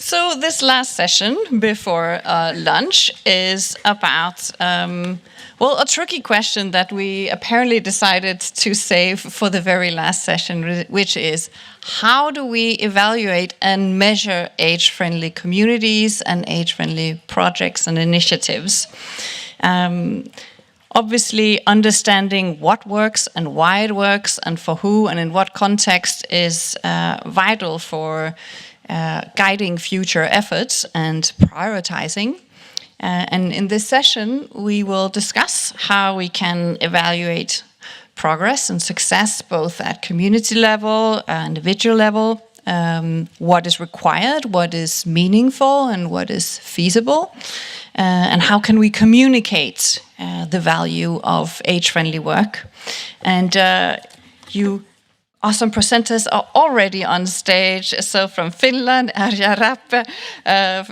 So this last session before lunch is about, a tricky question that we apparently decided to save for the very last session, which is, how do we evaluate and measure age-friendly communities and age-friendly projects and initiatives? Obviously, understanding what works and why it works and for who and in what context is vital for guiding future efforts and prioritizing. And in this session, we will discuss how we can evaluate progress and success both at community level, individual level, what is required, what is meaningful, and what is feasible, and how can we communicate the value of age-friendly work. And you awesome presenters are already on stage. So from Finland, Erja Rappe,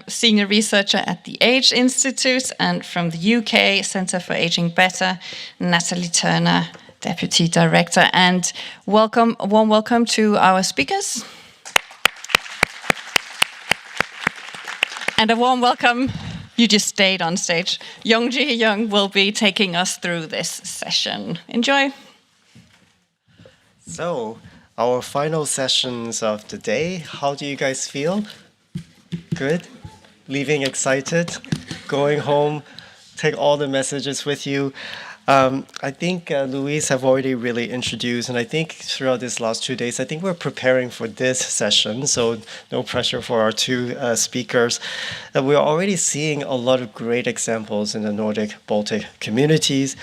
senior researcher at the Age Institute, and from the UK, Centre for Aging Better, Natalie Turner, deputy director. And welcome, a warm welcome to our speakers. And a warm welcome, you just stayed on stage. Yongjie Young will be taking us through this session. Enjoy. So, our final sessions of the day, how do you guys feel? Good? Leaving excited? Going home, take all the messages with you. I think Louise have already really introduced, and I think throughout these last 2 days, I think we're preparing for this session, so no pressure for our two speakers. We're already seeing a lot of great examples in the Nordic-Baltic communities.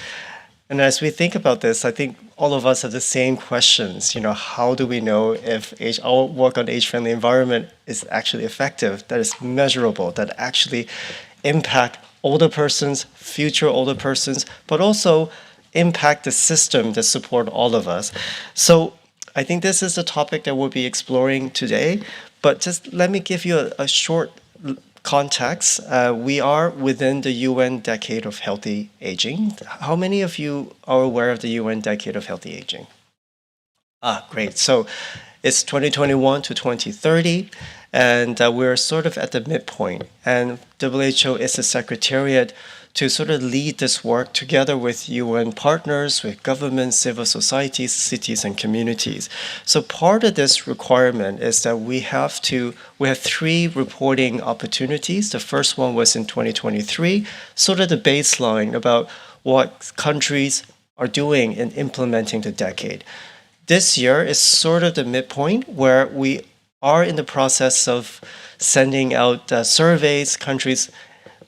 And as we think about this, I think all of us have the same questions. How do we know if our work on age-friendly environment is actually effective, that is measurable, that actually impact older persons, future older persons, but also impact the system that support all of us. So I think this is the topic that we'll be exploring today. But just let me give you a short context. We are within the UN Decade of Healthy Aging. How many of you are aware of the UN Decade of Healthy Aging? Great. So it's 2021 to 2030, and we're sort of at the midpoint. And WHO is the secretariat to sort of lead this work together with UN partners, with governments, civil societies, cities, and communities. So part of this requirement is that we have 3 reporting opportunities. The first one was in 2023, sort of the baseline about what countries are doing in implementing the decade. This year is sort of the midpoint where we are in the process of sending out surveys, countries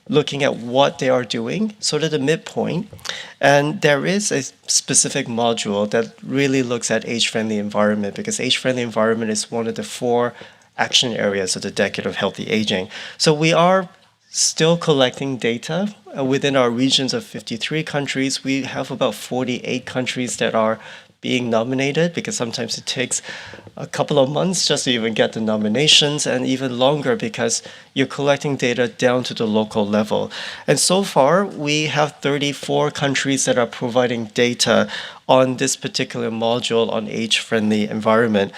looking at what they are doing, sort of the midpoint. And there is a specific module that really looks at age-friendly environment, because age-friendly environment is one of the 4 action areas of the Decade of Healthy Aging. So we are still collecting data within our regions of 53 countries. We have about 48 countries that are being nominated, because sometimes it takes a couple of months just to even get the nominations, and even longer because you're collecting data down to the local level. And so far, we have 34 countries that are providing data on this particular module on age-friendly environment.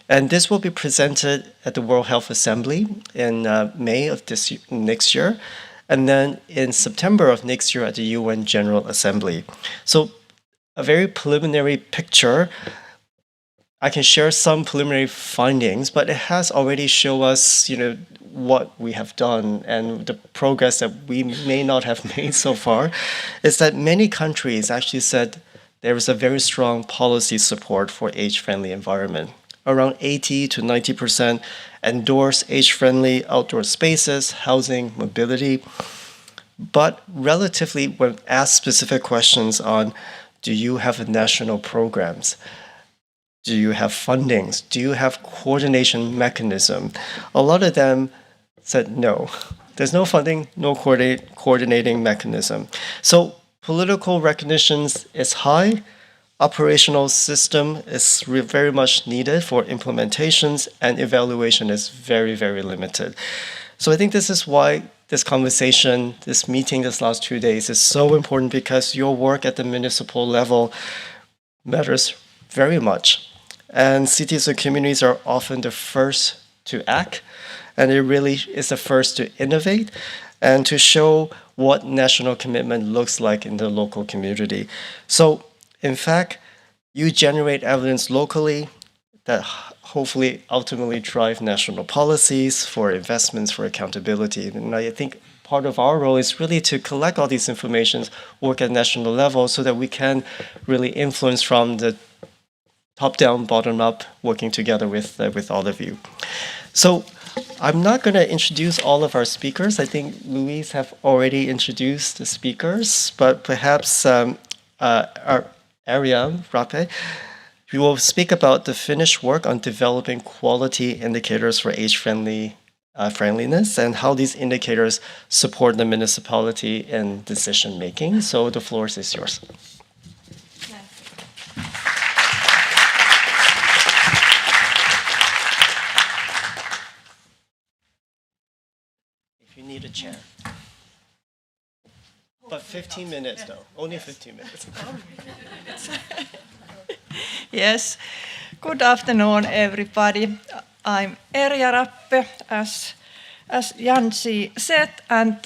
And this will be presented at the World Health Assembly in May of next year, and then in September of next year at the UN General Assembly. So a very preliminary picture. I can share some preliminary findings, but it has already shown us, what we have done and the progress that we may not have made so far, is that many countries actually said there is a very strong policy support for age-friendly environment. Around 80 to 90% endorse age-friendly outdoor spaces, housing, mobility. But relatively, when asked specific questions on, do you have national programs? Do you have fundings? Do you have coordination mechanism? A lot of them said no. There's no funding, no coordinating mechanism. So political recognition is high. Operational system is very much needed for implementations, and evaluation is very, very limited. So I think this is why this conversation, this meeting this last 2 days is so important, because your work at the municipal level matters very much. And cities and communities are often the first to act, and it really is the first to innovate and to show what national commitment looks like in the local community. So, in fact, you generate evidence locally that hopefully ultimately drive national policies for investments, for accountability. And I think part of our role is really to collect all these informations, work at national level so that we can really influence from the top-down, bottom-up, working together with all of you. So I'm not going to introduce all of our speakers. I think Louise have already introduced the speakers, but perhaps our Erja, Rappe, we will speak about the Finnish work on developing quality indicators for age-friendliness and how these indicators support the municipality in decision making. So the floor is yours. If you need a chair. But 15 minutes though, only 15 minutes. Yes. Good afternoon, everybody. I'm Erja Rappe, as Yongjie said, and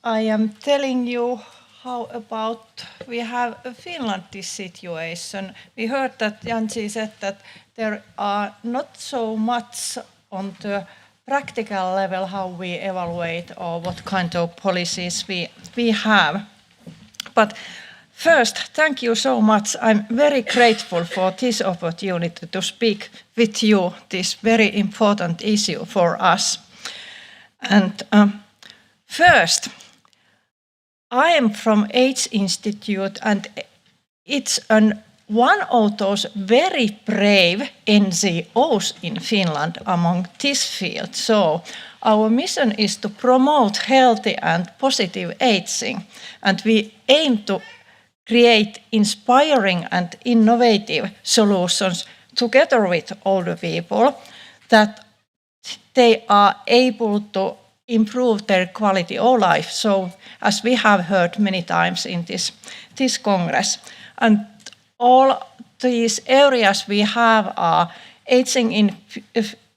I am telling you how about we have a Finland this situation. We heard that Yongjie said that there are not so much on the practical level how we evaluate or what kind of policies we have. But first, thank you so much. I'm very grateful for this opportunity to speak with you this very important issue for us. And first, I am from Age Institute, and it's one of those very brave NGOs in Finland among this field. So our mission is to promote healthy and positive aging, and we aim to create inspiring and innovative solutions together with older people that they are able to improve their quality of life. So, as we have heard many times in this Congress. And all these areas we have are aging in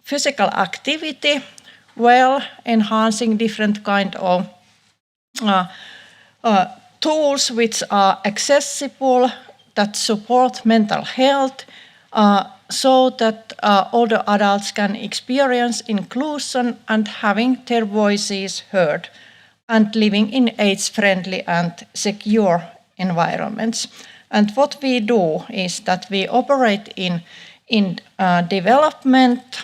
physical activity, well, enhancing different kind of tools which are accessible, that support mental health, so that older adults can experience inclusion and having their voices heard, and living in age-friendly and secure environments. And what we do is that we operate in development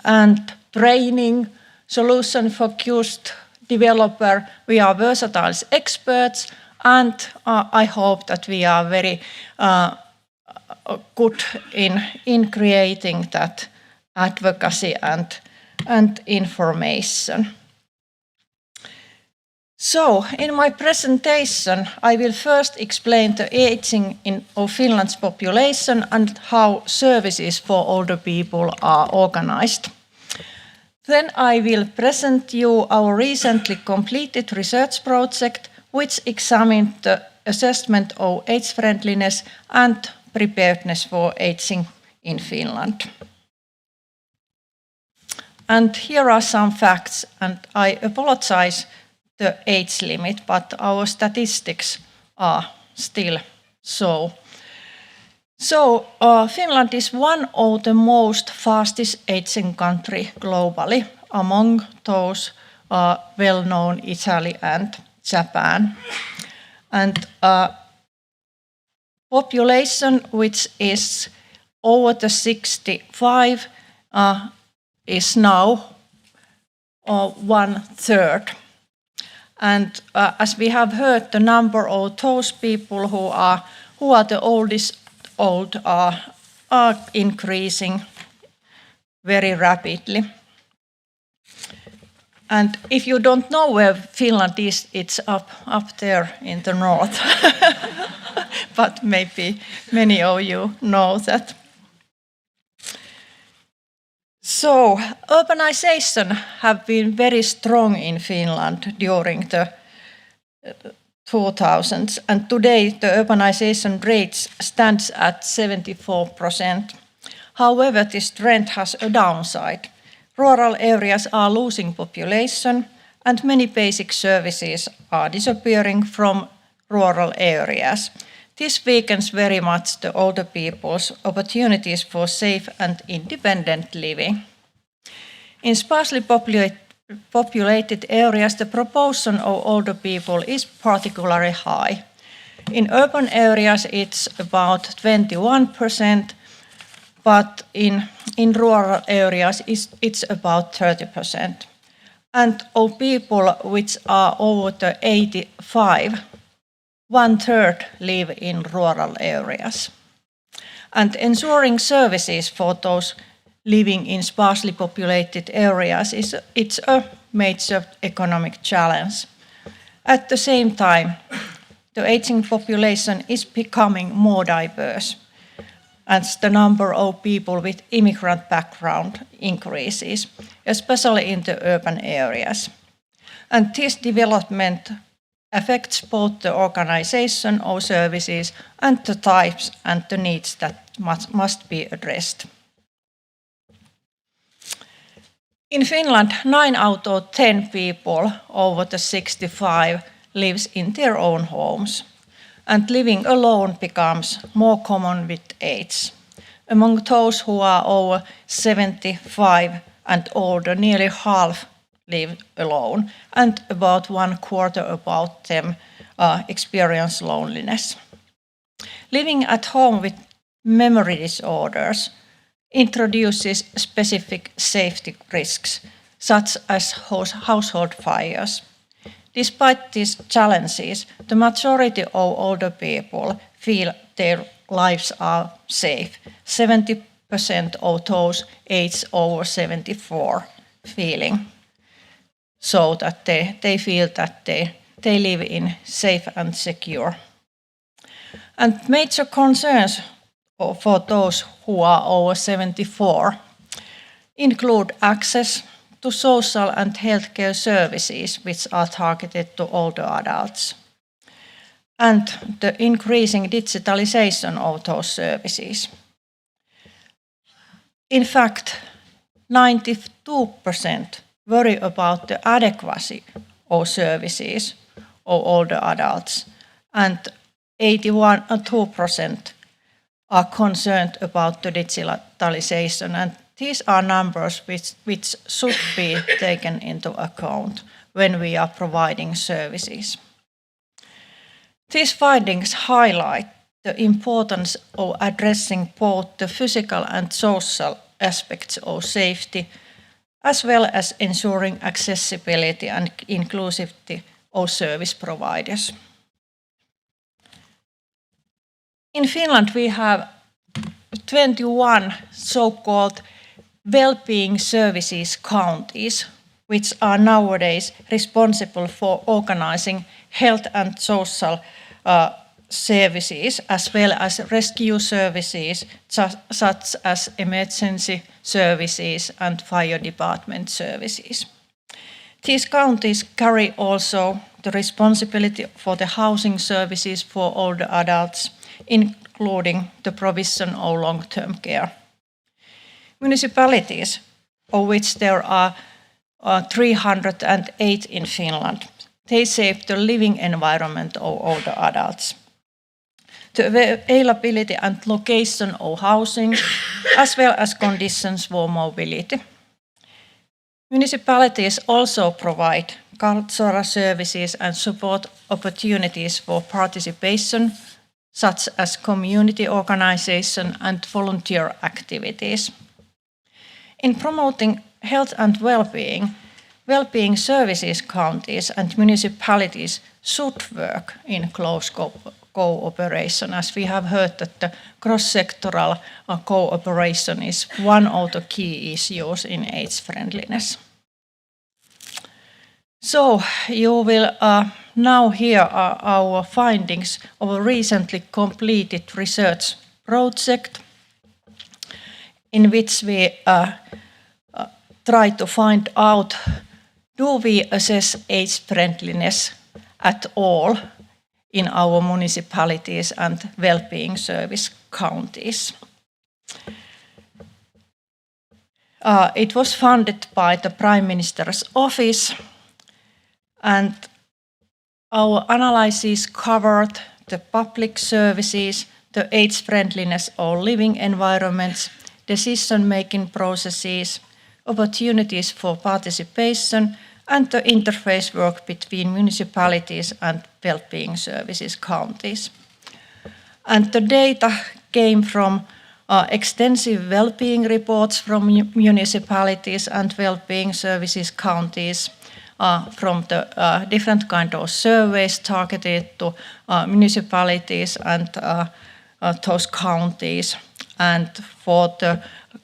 and training, solution-focused developer. We are versatile experts, and I hope that we are very good in creating that advocacy and information. So, in my presentation, I will first explain the aging of Finland's population and how services for older people are organized. Then I will present you our recently completed research project, which examined the assessment of age-friendliness and preparedness for aging in Finland. And here are some facts, and I apologize the age limit, but our statistics are still so. So Finland is one of the most fastest aging country globally, among those well-known Italy and Japan. And population which is over the 65 is now 1/3. And as we have heard, the number of those people who are the oldest are increasing very rapidly. And if you don't know where Finland is, it's up there in the north. But maybe many of you know that. So, urbanization have been very strong in Finland during the 2000s, and today the urbanization rate stands at 74%. However, this trend has a downside. Rural areas are losing population and many basic services are disappearing from rural areas. This weakens very much the older people's opportunities for safe and independent living. In sparsely populated areas, the proportion of older people is particularly high. In urban areas, it's about 21%, but in rural areas, it's about 30%. And of people which are over the 85, 1/3 live in rural areas. And ensuring services for those living in sparsely populated areas it's a major economic challenge. At the same time, the aging population is becoming more diverse, and the number of people with immigrant background increases, especially in the urban areas. And this development affects both the organization of services and the types and the needs that must be addressed. In Finland, 9 out of 10 people over the 65 lives in their own homes, and living alone becomes more common with age. Among those who are over 75 and older, nearly half live alone, and about 1/4 about them experience loneliness. Living at home with memory disorders introduces specific safety risks, such as household fires. Despite these challenges, the majority of older people feel their lives are safe. 70% of those aged over 74 feeling so that they feel that they live in safe and secure. And major concerns for those who are over 74 include access to social and healthcare services which are targeted to older adults, and the increasing digitalization of those services. In fact, 92% worry about the adequacy of services of older adults, and 81% are concerned about the digitalization, and these are numbers which should be taken into account when we are providing services. These findings highlight the importance of addressing both the physical and social aspects of safety, as well as ensuring accessibility and inclusivity of service providers. In Finland, we have 21 so-called well-being services counties, which are nowadays responsible for organizing health and social services, as well as rescue services, such as emergency services and fire department services. These counties carry also the responsibility for the housing services for older adults, including the provision of long-term care. Municipalities, of which there are 308 in Finland, they shape the living environment of older adults. The availability and location of housing, as well as conditions for mobility. Municipalities also provide cultural services and support opportunities for participation, such as community organization and volunteer activities. In promoting health and well-being, well-being services counties and municipalities should work in close cooperation, as we have heard that the cross-sectoral cooperation is one of the key issues in age-friendliness. So you will now hear our findings of a recently completed research project in which we try to find out, do we assess age-friendliness at all in our municipalities and well-being service counties. It was funded by the Prime Minister's office, and our analysis covered the public services, the age-friendliness of living environments, decision-making processes, opportunities for participation, and the interface work between municipalities and well-being services counties. And the data came from extensive well-being reports from municipalities and well-being services counties, from the different kind of surveys targeted to municipalities and those counties, and for the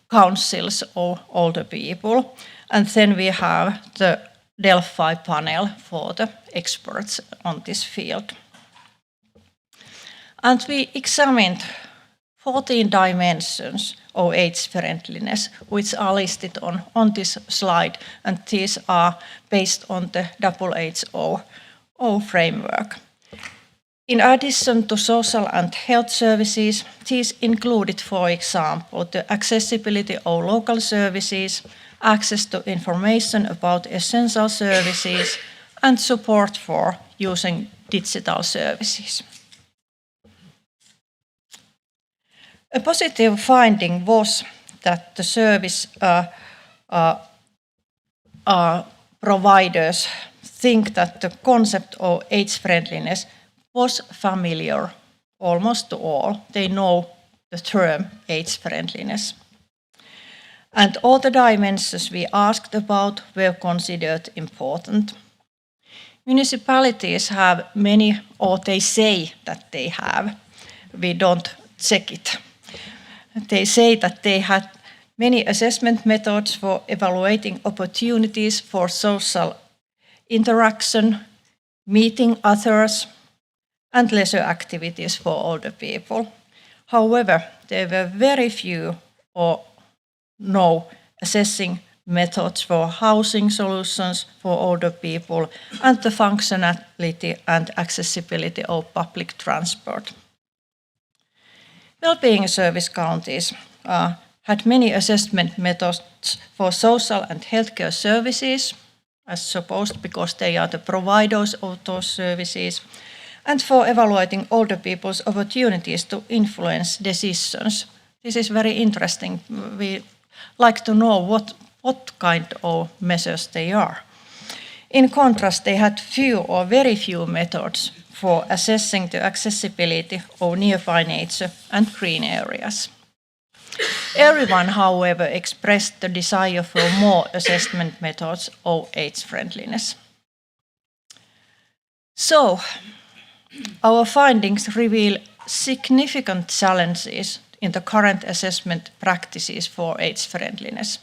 councils of older people. And then we have the Delphi panel for the experts on this field. And we examined 14 dimensions of age-friendliness, which are listed on this slide, and these are based on the WHO framework. In addition to social and health services, these included, for example, the accessibility of local services, access to information about essential services, and support for using digital services. A positive finding was that the service providers think that the concept of age-friendliness was familiar almost to all. They know the term age-friendliness. And all the dimensions we asked about were considered important. Municipalities have many, or they say that they have. We don't check it. They say that they had many assessment methods for evaluating opportunities for social interaction, meeting others, and leisure activities for older people. However, there were very few or no assessing methods for housing solutions for older people and the functionality and accessibility of public transport. Well-being service counties had many assessment methods for social and healthcare services, as supposed, because they are the providers of those services, and for evaluating older people's opportunities to influence decisions. This is very interesting. We like to know what kind of measures they are. In contrast, they had few or very few methods for assessing the accessibility of nearby nature and green areas. Everyone, however, expressed the desire for more assessment methods of age-friendliness. So, our findings reveal significant challenges in the current assessment practices for age-friendliness.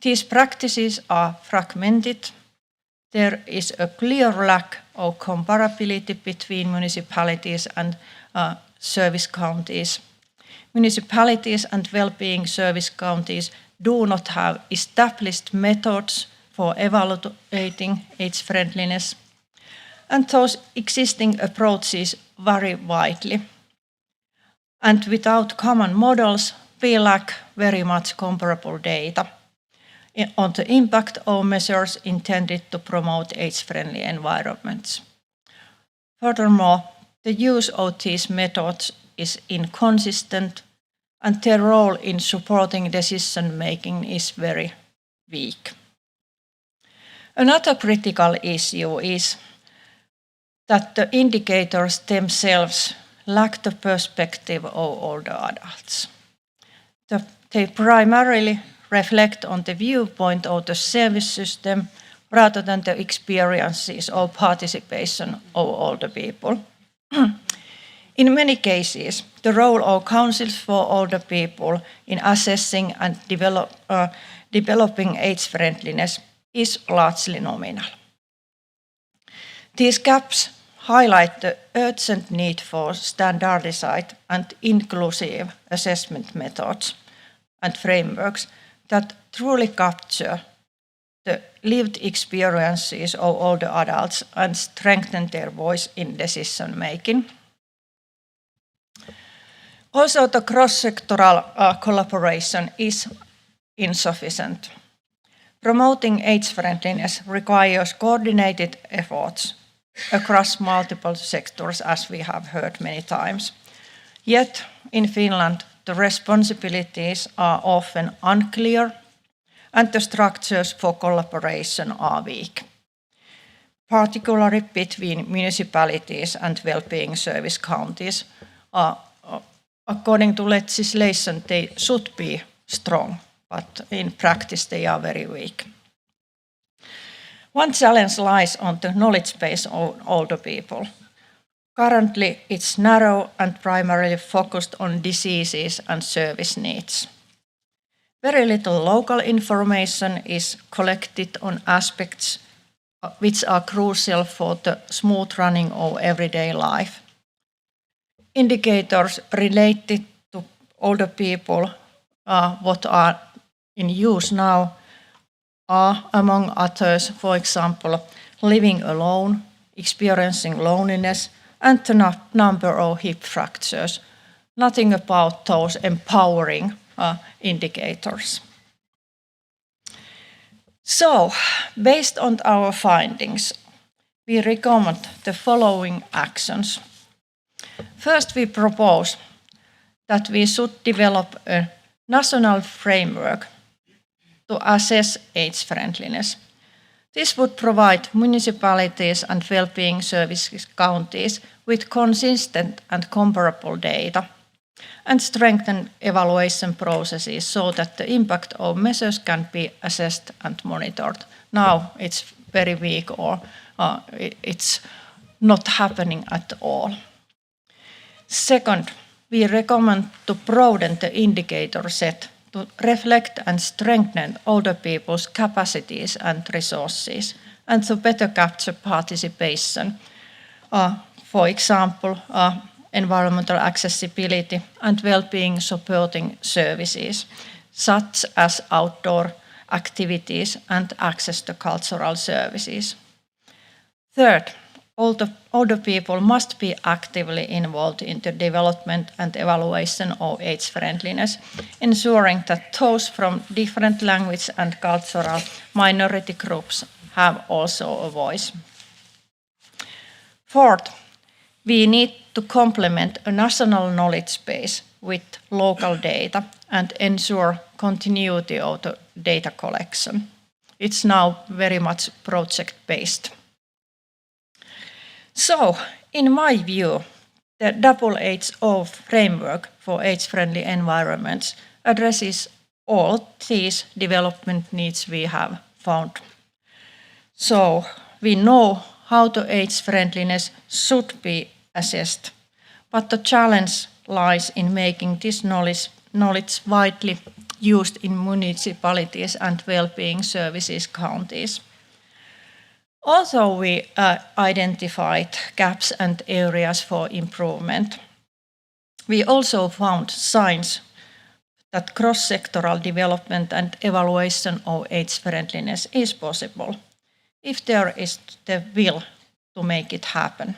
These practices are fragmented. There is a clear lack of comparability between municipalities and service counties. Municipalities and well-being service counties do not have established methods for evaluating age-friendliness, and those existing approaches vary widely. And without common models, we lack very much comparable data on the impact of measures intended to promote age-friendly environments. Furthermore, the use of these methods is inconsistent, and their role in supporting decision-making is very weak. Another critical issue is that the indicators themselves lack the perspective of older adults. They primarily reflect on the viewpoint of the service system rather than the experiences or participation of older people. In many cases, the role of councils for older people in assessing and developing age-friendliness is largely nominal. These gaps highlight the urgent need for standardized and inclusive assessment methods and frameworks that truly capture the lived experiences of older adults and strengthen their voice in decision-making. Also, the cross-sectoral collaboration is insufficient. Promoting age-friendliness requires coordinated efforts across multiple sectors, as we have heard many times. Yet, in Finland, the responsibilities are often unclear and the structures for collaboration are weak, particularly between municipalities and well-being service counties. According to legislation, they should be strong, but in practice they are very weak. One challenge lies on the knowledge base of older people. Currently, it's narrow and primarily focused on diseases and service needs. Very little local information is collected on aspects which are crucial for the smooth running of everyday life. Indicators related to older people, what are in use now, are among others, for example, living alone, experiencing loneliness, and the number of hip fractures. Nothing about those empowering indicators. So, based on our findings, we recommend the following actions. First, we propose that we should develop a national framework to assess age-friendliness. This would provide municipalities and well-being services counties with consistent and comparable data and strengthen evaluation processes so that the impact of measures can be assessed and monitored. Now it's very weak or it's not happening at all. Second, we recommend to broaden the indicator set to reflect and strengthen older people's capacities and resources, and to better capture participation. For example, environmental accessibility and well-being supporting services, such as outdoor activities and access to cultural services. Third, older people must be actively involved in the development and evaluation of age-friendliness, ensuring that those from different language and cultural minority groups have also a voice. Fourth, we need to complement a national knowledge base with local data and ensure continuity of the data collection. It's now very much project-based. So, in my view, the WHO framework for age-friendly environments addresses all these development needs we have found. So, we know how the age-friendliness should be assessed, but the challenge lies in making this knowledge widely used in municipalities and well-being services counties. Also, we identified gaps and areas for improvement. We also found signs that cross-sectoral development and evaluation of age-friendliness is possible, if there is the will to make it happen.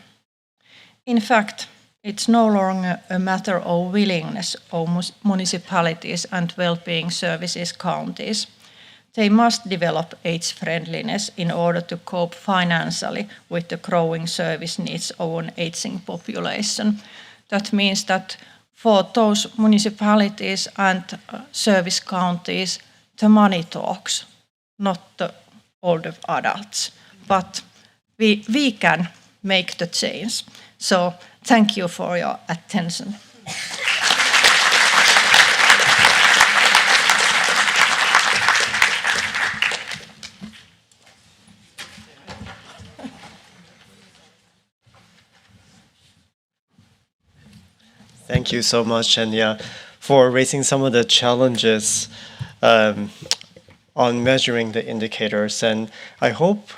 In fact, it's no longer a matter of willingness of municipalities and well-being services counties. They must develop age-friendliness in order to cope financially with the growing service needs of an aging population. That means that for those municipalities and service counties, the money talks, not the older adults. But we can make the change. So thank you for your attention. Thank you so much, Erja, for raising some of the challenges on measuring the indicators. And I hope,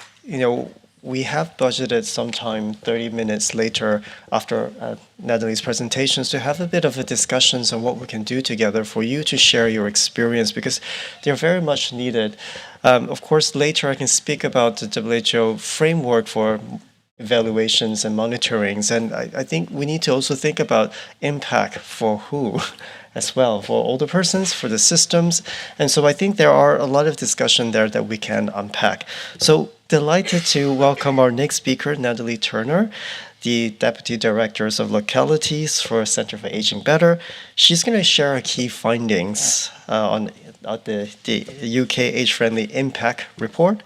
we have budgeted sometime 30 minutes later after Natalie's presentations to have a bit of a discussion on what we can do together for you to share your experience, because they're very much needed. Of course, later I can speak about the WHO framework for evaluations and monitorings. And I think we need to also think about impact for who as well, for older persons, for the systems. And so I think there are a lot of discussion there that we can unpack. So delighted to welcome our next speaker, Natalie Turner, the Deputy Director of Localities for Center for Aging Better. She's going to share her key findings on the UK Age-Friendly Impact Report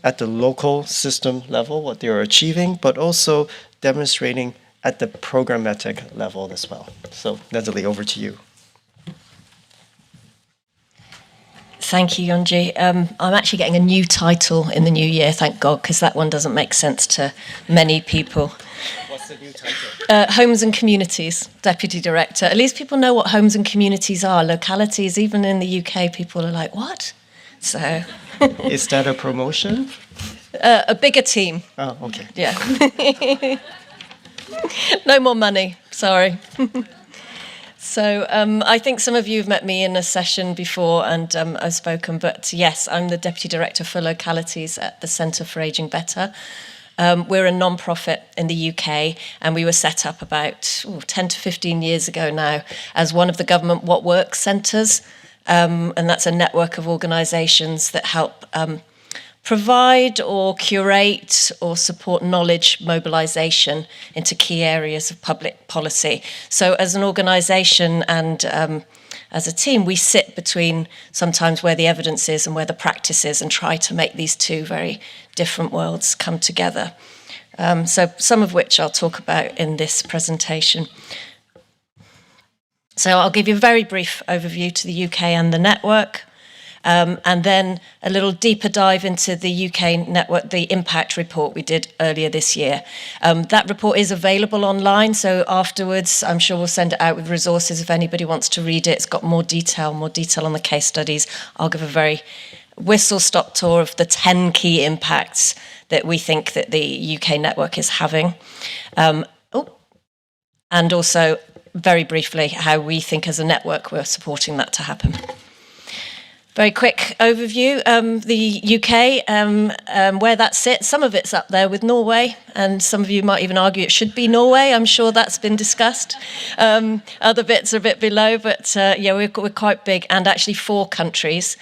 at the local system level, what they are achieving, but also demonstrating at the programmatic level as well. So Natalie, over to you. Thank you, Yongjie. I'm actually getting a new title in the new year, thank God, because that one doesn't make sense to many people. What's the new title? Homes and Communities, Deputy Director. At least people know what homes and communities are. Localities, even in the UK, people are like, what? So... Is that a promotion? A bigger team. Oh, okay. Yeah. No more money, sorry. So I think some of you have met me in a session before and I've spoken, but yes, I'm the Deputy Director for Localities at the Centre for Aging Better. We're a non-profit in the UK and we were set up about 10 to 15 years ago now as one of the government What Works centres. And that's a network of organisations that help provide or curate or support knowledge mobilisation into key areas of public policy. So as an organisation and as a team, we sit between sometimes where the evidence is and where the practice is and try to make these two very different worlds come together. So some of which I'll talk about in this presentation. So I'll give you a very brief overview to the UK and the network, and then a little deeper dive into the UK network, the impact report we did earlier this year. That report is available online, so afterwards I'm sure we'll send it out with resources if anybody wants to read it. It's got more detail on the case studies. I'll give a very whistle-stop tour of the 10 key impacts that we think that the UK network is having. And also, very briefly, how we think as a network we're supporting that to happen. Very quick overview. The UK, where that sits, some of it's up there with Norway, and some of you might even argue it should be Norway. I'm sure that's been discussed. Other bits are a bit below, but yeah, we're quite big, and actually 4 countries.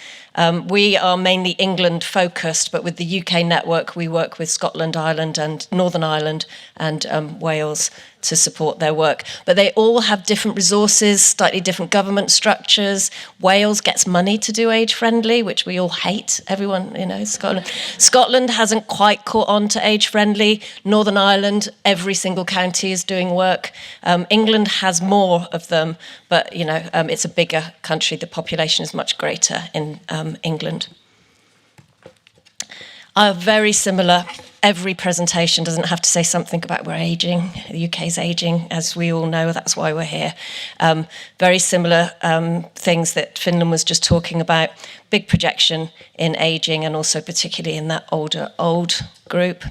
We are mainly England focused, but with the UK network, we work with Scotland, Ireland and Northern Ireland and Wales to support their work. But they all have different resources, slightly different government structures. Wales gets money to do age-friendly, which we all hate. Everyone, Scotland. Scotland hasn't quite caught on to age-friendly. Northern Ireland, every single county is doing work. England has more of them, but, it's a bigger country. The population is much greater in England. Are very similar. Every presentation doesn't have to say something about we're ageing. The UK's ageing, as we all know, that's why we're here. Very similar things that Finland was just talking about. Big projection in ageing and also particularly in that old group.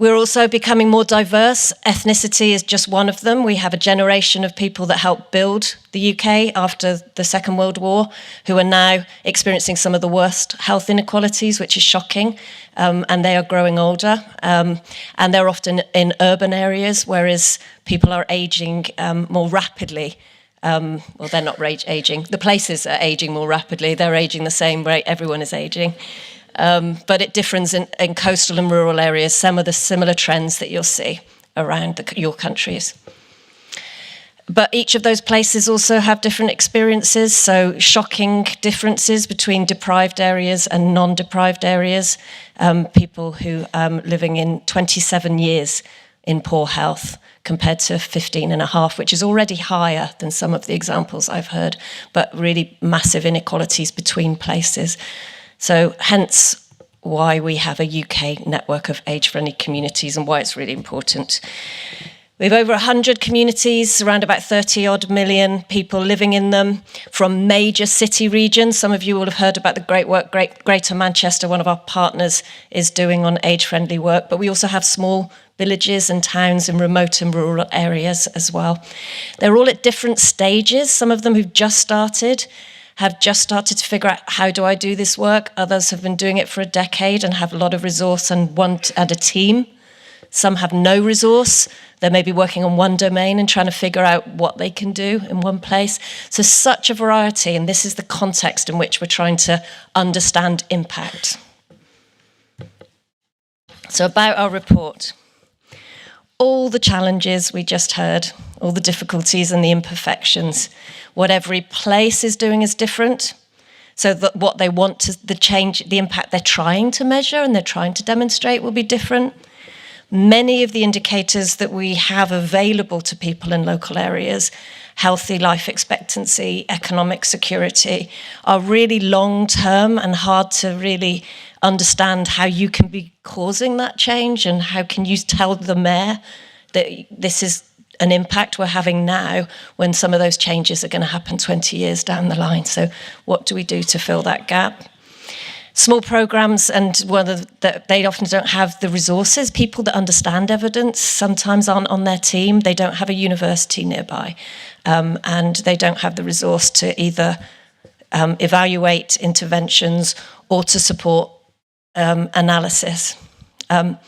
We're also becoming more diverse. Ethnicity is just one of them. We have a generation of people that helped build the UK after the Second World War, who are now experiencing some of the worst health inequalities, which is shocking, and they are growing older. And they're often in urban areas, whereas people are ageing more rapidly. Well, they're not ageing. The places are ageing more rapidly. They're ageing the same rate everyone is ageing. But it differs in coastal and rural areas, some of the similar trends that you'll see around your countries. But each of those places also have different experiences, so shocking differences between deprived areas and non-deprived areas. People who living in 27 years in poor health compared to 15 and a half, which is already higher than some of the examples I've heard, but really massive inequalities between places. So hence why we have a UK network of age-friendly communities and why it's really important. We have over 100 communities, around about 30-odd million people living in them from major city regions. Some of you will have heard about the great work Greater Manchester, one of our partners, is doing on age-friendly work. But we also have small villages and towns in remote and rural areas as well. They're all at different stages. Some of them who've just started have just started to figure out, how do I do this work? Others have been doing it for a decade and have a lot of resource and a team. Some have no resource. They're maybe working on one domain and trying to figure out what they can do in one place. So such a variety, and this is the context in which we're trying to understand impact. So about our report. All the challenges we just heard, all the difficulties and the imperfections. What every place is doing is different. So that what they want to, the impact they're trying to measure and they're trying to demonstrate will be different. Many of the indicators that we have available to people in local areas, healthy life expectancy, economic security, are really long-term and hard to really understand how you can be causing that change and how can you tell the mayor that this is an impact we're having now when some of those changes are going to happen 20 years down the line. So what do we do to fill that gap? Small programs, and they often don't have the resources. People that understand evidence sometimes aren't on their team. They don't have a university nearby, and they don't have the resource to either evaluate interventions or to support analysis. And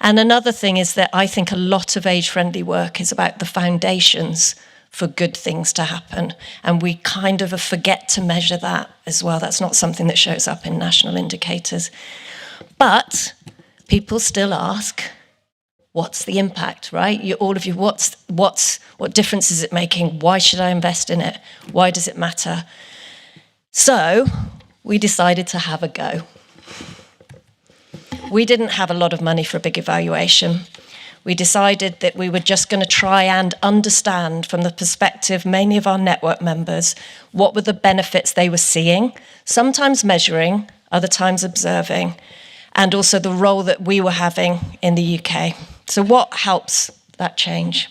another thing is that I think a lot of age-friendly work is about the foundations for good things to happen. And we kind of forget to measure that as well. That's not something that shows up in national indicators. But people still ask, what's the impact, right? All of you, what difference is it making? Why should I invest in it? Why does it matter? So we decided to have a go. We didn't have a lot of money for a big evaluation. We decided that we were just going to try and understand from the perspective mainly of our network members what were the benefits they were seeing, sometimes measuring, other times observing, and also the role that we were having in the UK. So what helps that change?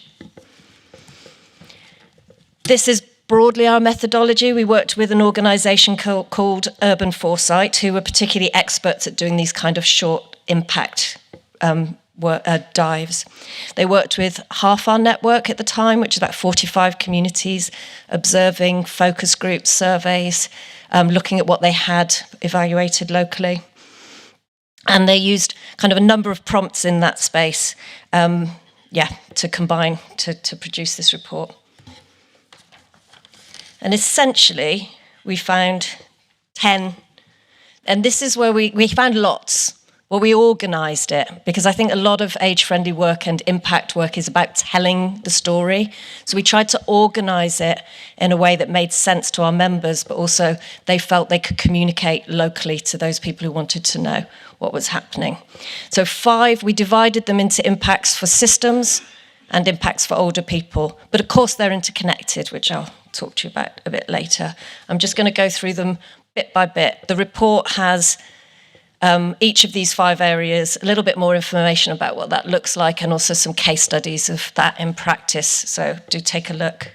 This is broadly our methodology. We worked with an organisation called Urban Foresight, who were particularly experts at doing these kind of short impact dives. They worked with half our network at the time, which is about 45 communities, observing focus groups, surveys, looking at what they had evaluated locally. And they used kind of a number of prompts in that space, to combine to produce this report. And essentially, we found 10, and this is where we found lots. Well, we organised it, because I think a lot of age-friendly work and impact work is about telling the story. So we tried to organise it in a way that made sense to our members, but also they felt they could communicate locally to those people who wanted to know what was happening. So 5, we divided them into impacts for systems and impacts for older people. But of course, they're interconnected, which I'll talk to you about a bit later. I'm just going to go through them bit by bit. The report has each of these 5 areas, a little bit more information about what that looks like, and also some case studies of that in practice. So do take a look.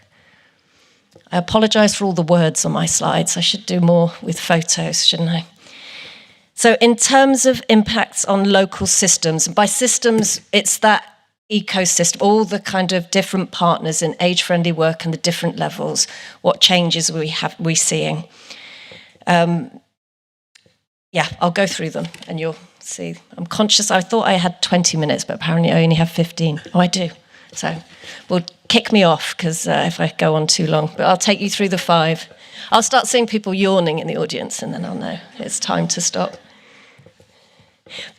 I apologise for all the words on my slides. I should do more with photos, shouldn't I? So in terms of impacts on local systems, and by systems, it's that ecosystem, all the kind of different partners in age-friendly work and the different levels, what changes we're seeing. I'll go through them and you'll see. I'm conscious, I thought I had 20 minutes, but apparently I only have 15. Oh, I do. So, well, kick me off, because if I go on too long. But I'll take you through the 5. I'll start seeing people yawning in the audience, and then I'll know it's time to stop.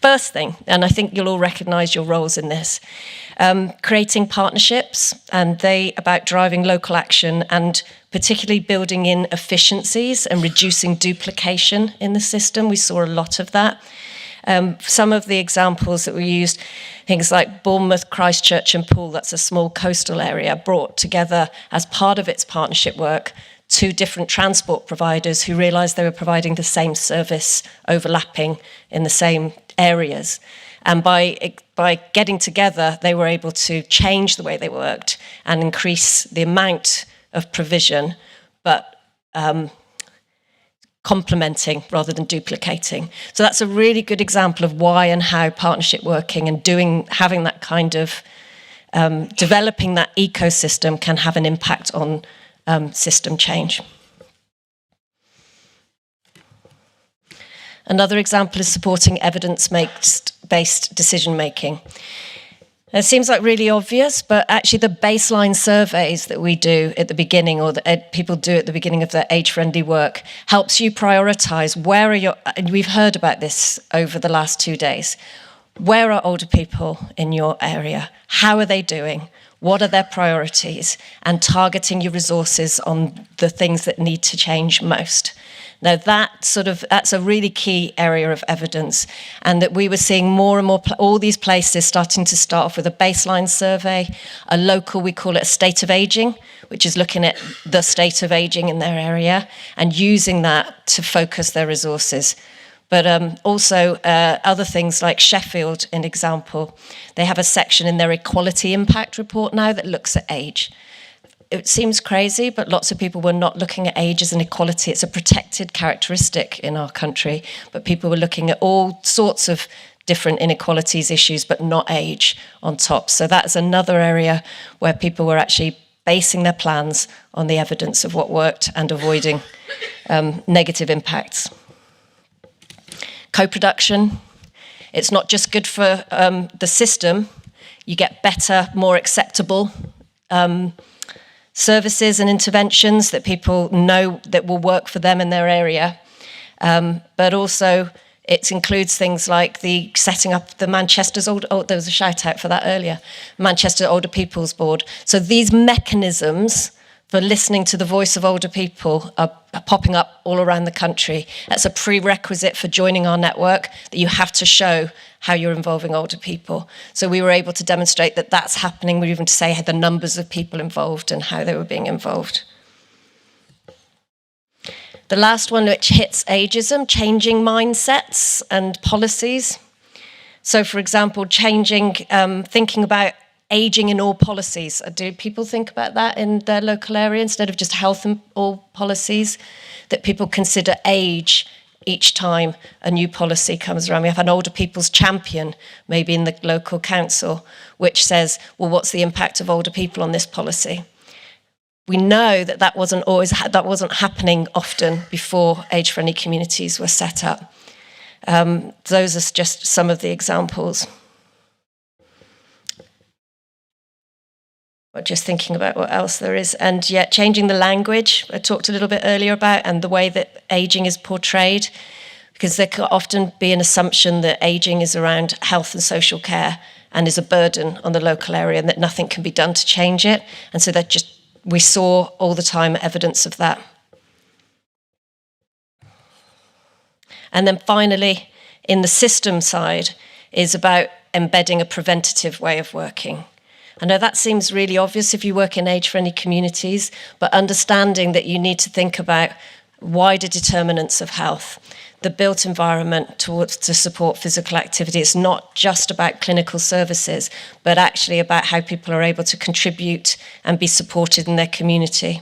First thing, and I think you'll all recognise your roles in this, creating partnerships, and they about driving local action and particularly building in efficiencies and reducing duplication in the system. We saw a lot of that. Some of the examples that we used, things like Bournemouth, Christchurch and Poole, that's a small coastal area, brought together as part of its partnership work 2 different transport providers who realised they were providing the same service, overlapping in the same areas. And by getting together, they were able to change the way they worked and increase the amount of provision, but complementing rather than duplicating. So that's a really good example of why and how partnership working and having that kind of developing that ecosystem can have an impact on system change. Another example is supporting evidence-based decision-making. It seems like really obvious, but actually the baseline surveys that we do at the beginning, or that people do at the beginning of their age-friendly work, helps you prioritise where are your, and we've heard about this over the last 2 days, where are older people in your area? How are they doing? What are their priorities? And targeting your resources on the things that need to change most. Now that's a really key area of evidence, and that we were seeing more and more, all these places starting to start off with a baseline survey, a local, we call it a state of ageing, which is looking at the state of ageing in their area and using that to focus their resources. But also other things like Sheffield, an example, they have a section in their equality impact report now that looks at age. It seems crazy, but lots of people were not looking at age as an equality. It's a protected characteristic in our country, but people were looking at all sorts of different inequalities issues, but not age on top. So that's another area where people were actually basing their plans on the evidence of what worked and avoiding negative impacts. Co-production, it's not just good for the system, you get better, more acceptable services and interventions that people know that will work for them in their area. But also it includes things like the setting up the Manchester's there was a shout out for that earlier, Manchester Older People's Board. So these mechanisms for listening to the voice of older people are popping up all around the country. That's a prerequisite for joining our network, that you have to show how you're involving older people. So we were able to demonstrate that that's happening. We were even to say the numbers of people involved and how they were being involved. The last one, which hits ageism, changing mindsets and policies. So for example, changing, thinking about ageing in all policies. Do people think about that in their local area instead of just health in all policies? That people consider age each time a new policy comes around. We have an older people's champion, maybe in the local council, which says, well, what's the impact of older people on this policy? We know that that wasn't happening often before age-friendly communities were set up. Those are just some of the examples. But just thinking about what else there is. And yet changing the language, I talked a little bit earlier about, and the way that ageing is portrayed, because there can often be an assumption that ageing is around health and social care and is a burden on the local area and that nothing can be done to change it. And so that we saw all the time evidence of that. And then finally, in the system side, is about embedding a preventative way of working. I know that seems really obvious if you work in age-friendly communities, but understanding that you need to think about wider determinants of health, the built environment to support physical activity. It's not just about clinical services, but actually about how people are able to contribute and be supported in their community.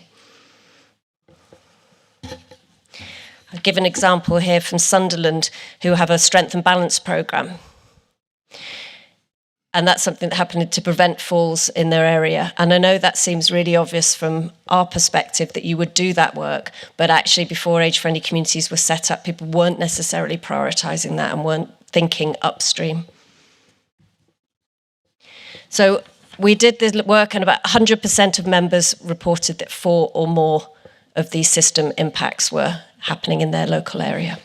I'll give an example here from Sunderland, who have a strength and balance programme. And that's something that happened to prevent falls in their area. And I know that seems really obvious from our perspective that you would do that work, but actually before age-friendly communities were set up, people weren't necessarily prioritising that and weren't thinking upstream. So we did this work and about 100% of members reported that 4 or more of these system impacts were happening in their local area.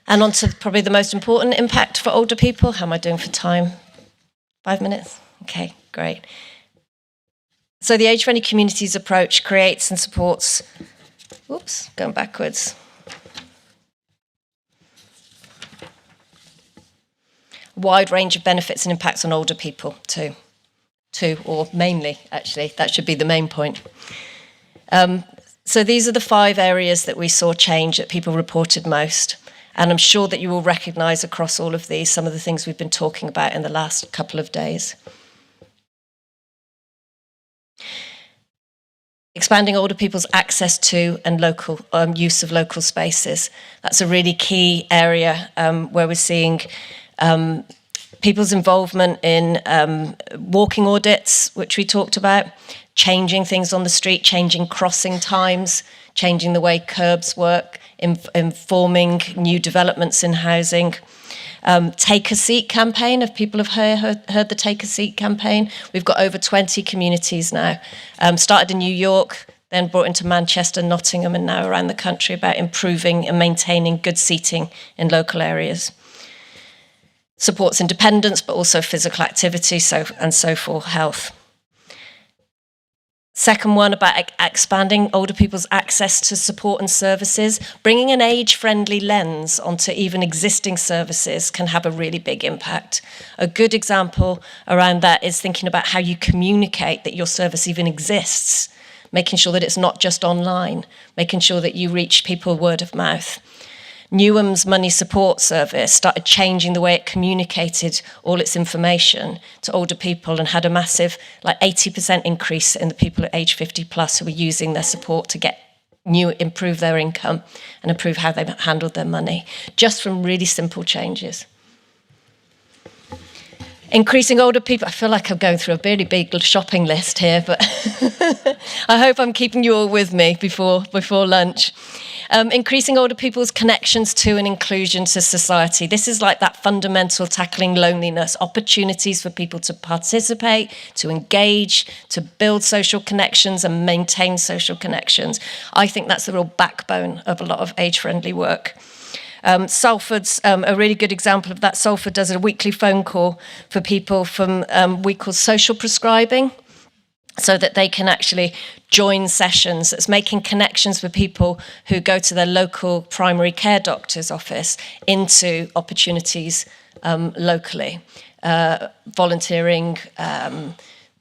And on to probably the most important impact for older people. How am I doing for time? 5 minutes? Okay, great. So the age-friendly communities approach creates and supports, going backwards. Wide range of benefits and impacts on older people too. Or mainly, actually, that should be the main point. So these are the 5 areas that we saw change that people reported most. And I'm sure that you will recognise across all of these some of the things we've been talking about in the last couple of days. Expanding older people's access to and local use of local spaces. That's a really key area where we're seeing people's involvement in walking audits, which we talked about, changing things on the street, changing crossing times, changing the way curbs work, informing new developments in housing. Take a Seat campaign, if people have heard the Take a Seat campaign. We've got over 20 communities now. Started in New York, then brought into Manchester, Nottingham, and now around the country about improving and maintaining good seating in local areas. Supports independence, but also physical activity and so for health. Second one, about expanding older people's access to support and services. Bringing an age-friendly lens onto even existing services can have a really big impact. A good example around that is thinking about how you communicate that your service even exists, making sure that it's not just online, making sure that you reach people word of mouth. Newham's Money Support Service started changing the way it communicated all its information to older people and had a massive, 80% increase in the people at age 50 plus who were using their support to improve their income and improve how they handled their money, just from really simple changes. Increasing older people, I feel like I'm going through a really big shopping list here, but I hope I'm keeping you all with me before lunch. Increasing older people's connections to and inclusion to society. This is like that fundamental tackling loneliness, opportunities for people to participate, to engage, to build social connections and maintain social connections. I think that's the real backbone of a lot of age-friendly work. Salford's a really good example of that. Salford does a weekly phone call for people from we call social prescribing, so that they can actually join sessions. It's making connections with people who go to their local primary care doctor's office into opportunities locally. Volunteering,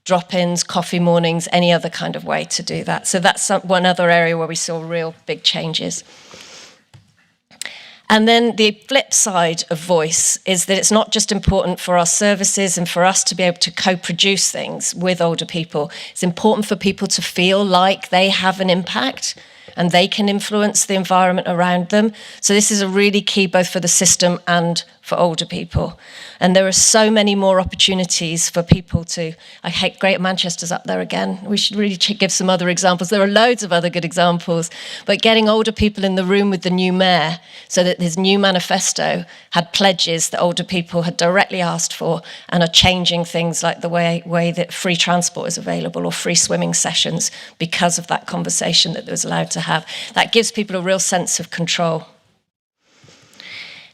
drop-ins, coffee mornings, any other kind of way to do that. So that's one other area where we saw real big changes. And then the flip side of voice is that it's not just important for our services and for us to be able to co-produce things with older people. It's important for people to feel like they have an impact and they can influence the environment around them. So this is a really key both for the system and for older people. And there are so many more opportunities for people to, Greater Manchester's up there again. We should really give some other examples. There are loads of other good examples, but getting older people in the room with the new mayor so that his new manifesto had pledges that older people had directly asked for and are changing things like the way that free transport is available or free swimming sessions because of that conversation that they was allowed to have. That gives people a real sense of control.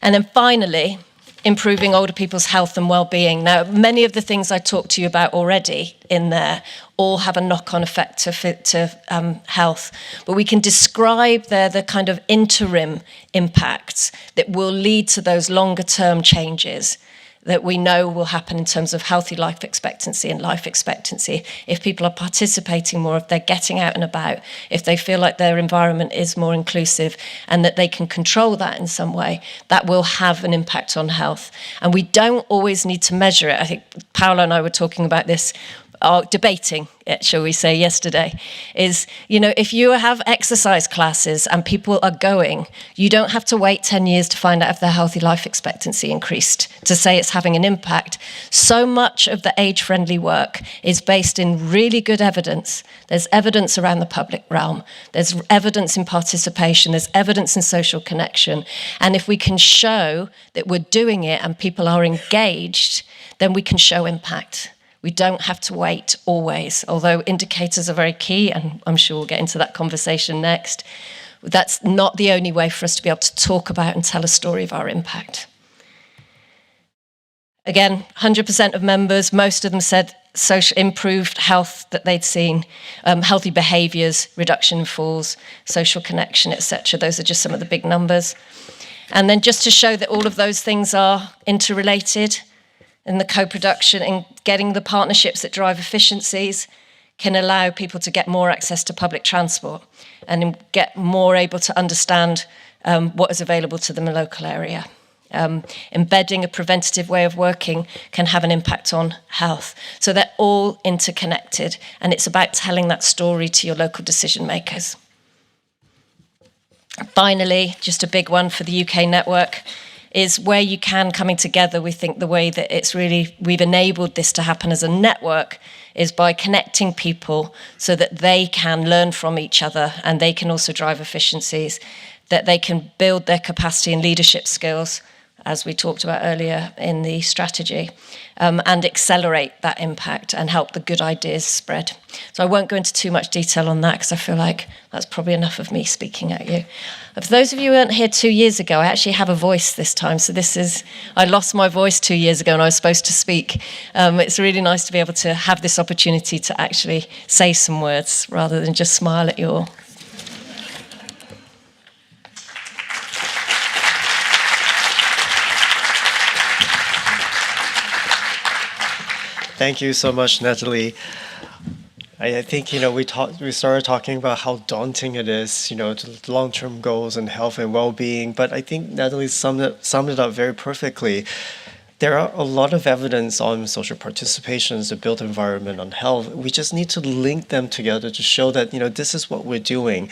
And then finally, improving older people's health and well-being. Now, many of the things I talked to you about already in there all have a knock-on effect to health, but we can describe the kind of interim impacts that will lead to those longer-term changes that we know will happen in terms of healthy life expectancy and life expectancy if people are participating more, if they're getting out and about, if they feel like their environment is more inclusive and that they can control that in some way, that will have an impact on health. And we don't always need to measure it. I think Paola and I were talking about this, debating it, shall we say, yesterday, is, if you have exercise classes and people are going, you don't have to wait 10 years to find out if their healthy life expectancy increased to say it's having an impact. So much of the age-friendly work is based in really good evidence. There's evidence around the public realm. There's evidence in participation. There's evidence in social connection. And if we can show that we're doing it and people are engaged, then we can show impact. We don't have to wait always, although indicators are very key, and I'm sure we'll get into that conversation next. That's not the only way for us to be able to talk about and tell a story of our impact. Again, 100% of members, most of them said social improved health that they'd seen, healthy behaviours, reduction in falls, social connection, etc. Those are just some of the big numbers. And then just to show that all of those things are interrelated, and the co-production and getting the partnerships that drive efficiencies can allow people to get more access to public transport and get more able to understand what is available to them in a local area. Embedding a preventative way of working can have an impact on health. So they're all interconnected, and it's about telling that story to your local decision makers. Finally, just a big one for the UK network, is where you can coming together. We think the way that we've enabled this to happen as a network is by connecting people so that they can learn from each other and they can also drive efficiencies, that they can build their capacity and leadership skills, as we talked about earlier in the strategy, and accelerate that impact and help the good ideas spread. So I won't go into too much detail on that because I feel like that's probably enough of me speaking at you. For those of you who weren't here 2 years ago, I actually have a voice this time. So I lost my voice 2 years ago and I was supposed to speak. It's really nice to be able to have this opportunity to actually say some words rather than just smile at you all. Thank you so much, Natalie. I think, we started talking about how daunting it is, to long-term goals and health and well-being, but I think Natalie summed it up very perfectly. There are a lot of evidence on social participations, the built environment, on health. We just need to link them together to show that, this is what we're doing.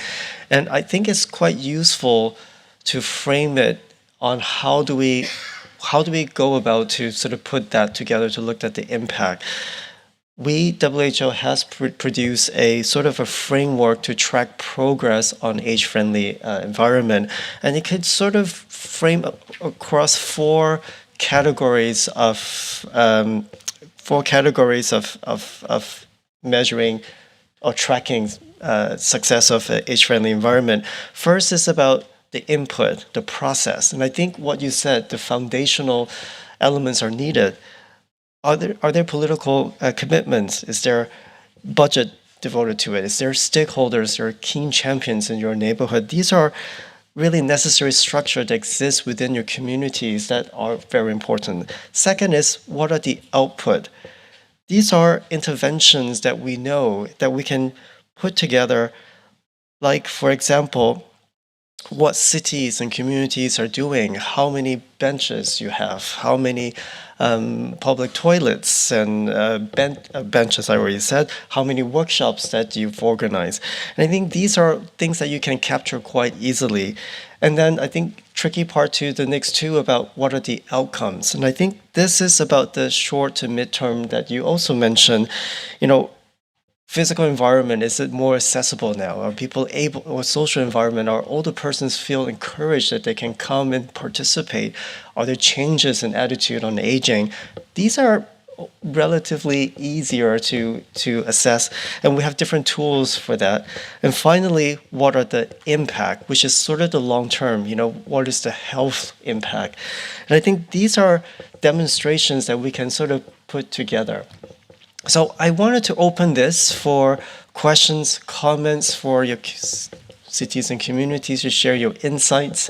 And I think it's quite useful to frame it on how do we go about to sort of put that together to look at the impact. WHO has produced a sort of a framework to track progress on age-friendly environment, and it could sort of frame across four categories of measuring or tracking success of an age-friendly environment. First is about the input, the process. And I think what you said, the foundational elements are needed. Are there political commitments? Is there budget devoted to it? Is there stakeholders or keen champions in your neighborhood? These are really necessary structure that exists within your communities that are very important. Second is, what are the output? These are interventions that we know that we can put together, like, for example, what cities and communities are doing, how many benches you have, how many public toilets and benches, I already said, how many workshops that you've organized. And I think these are things that you can capture quite easily. And then I think tricky part to the next two about what are the outcomes. And I think this is about the short to midterm that you also mentioned. Physical environment, is it more accessible now? Are people able, or social environment, are older persons feel encouraged that they can come and participate? Are there changes in attitude on aging? These are relatively easier to assess, and we have different tools for that. And finally, what are the impact, which is sort of the long term, what is the health impact? And I think these are demonstrations that we can sort of put together. So I wanted to open this for questions, comments for your cities and communities to share your insights.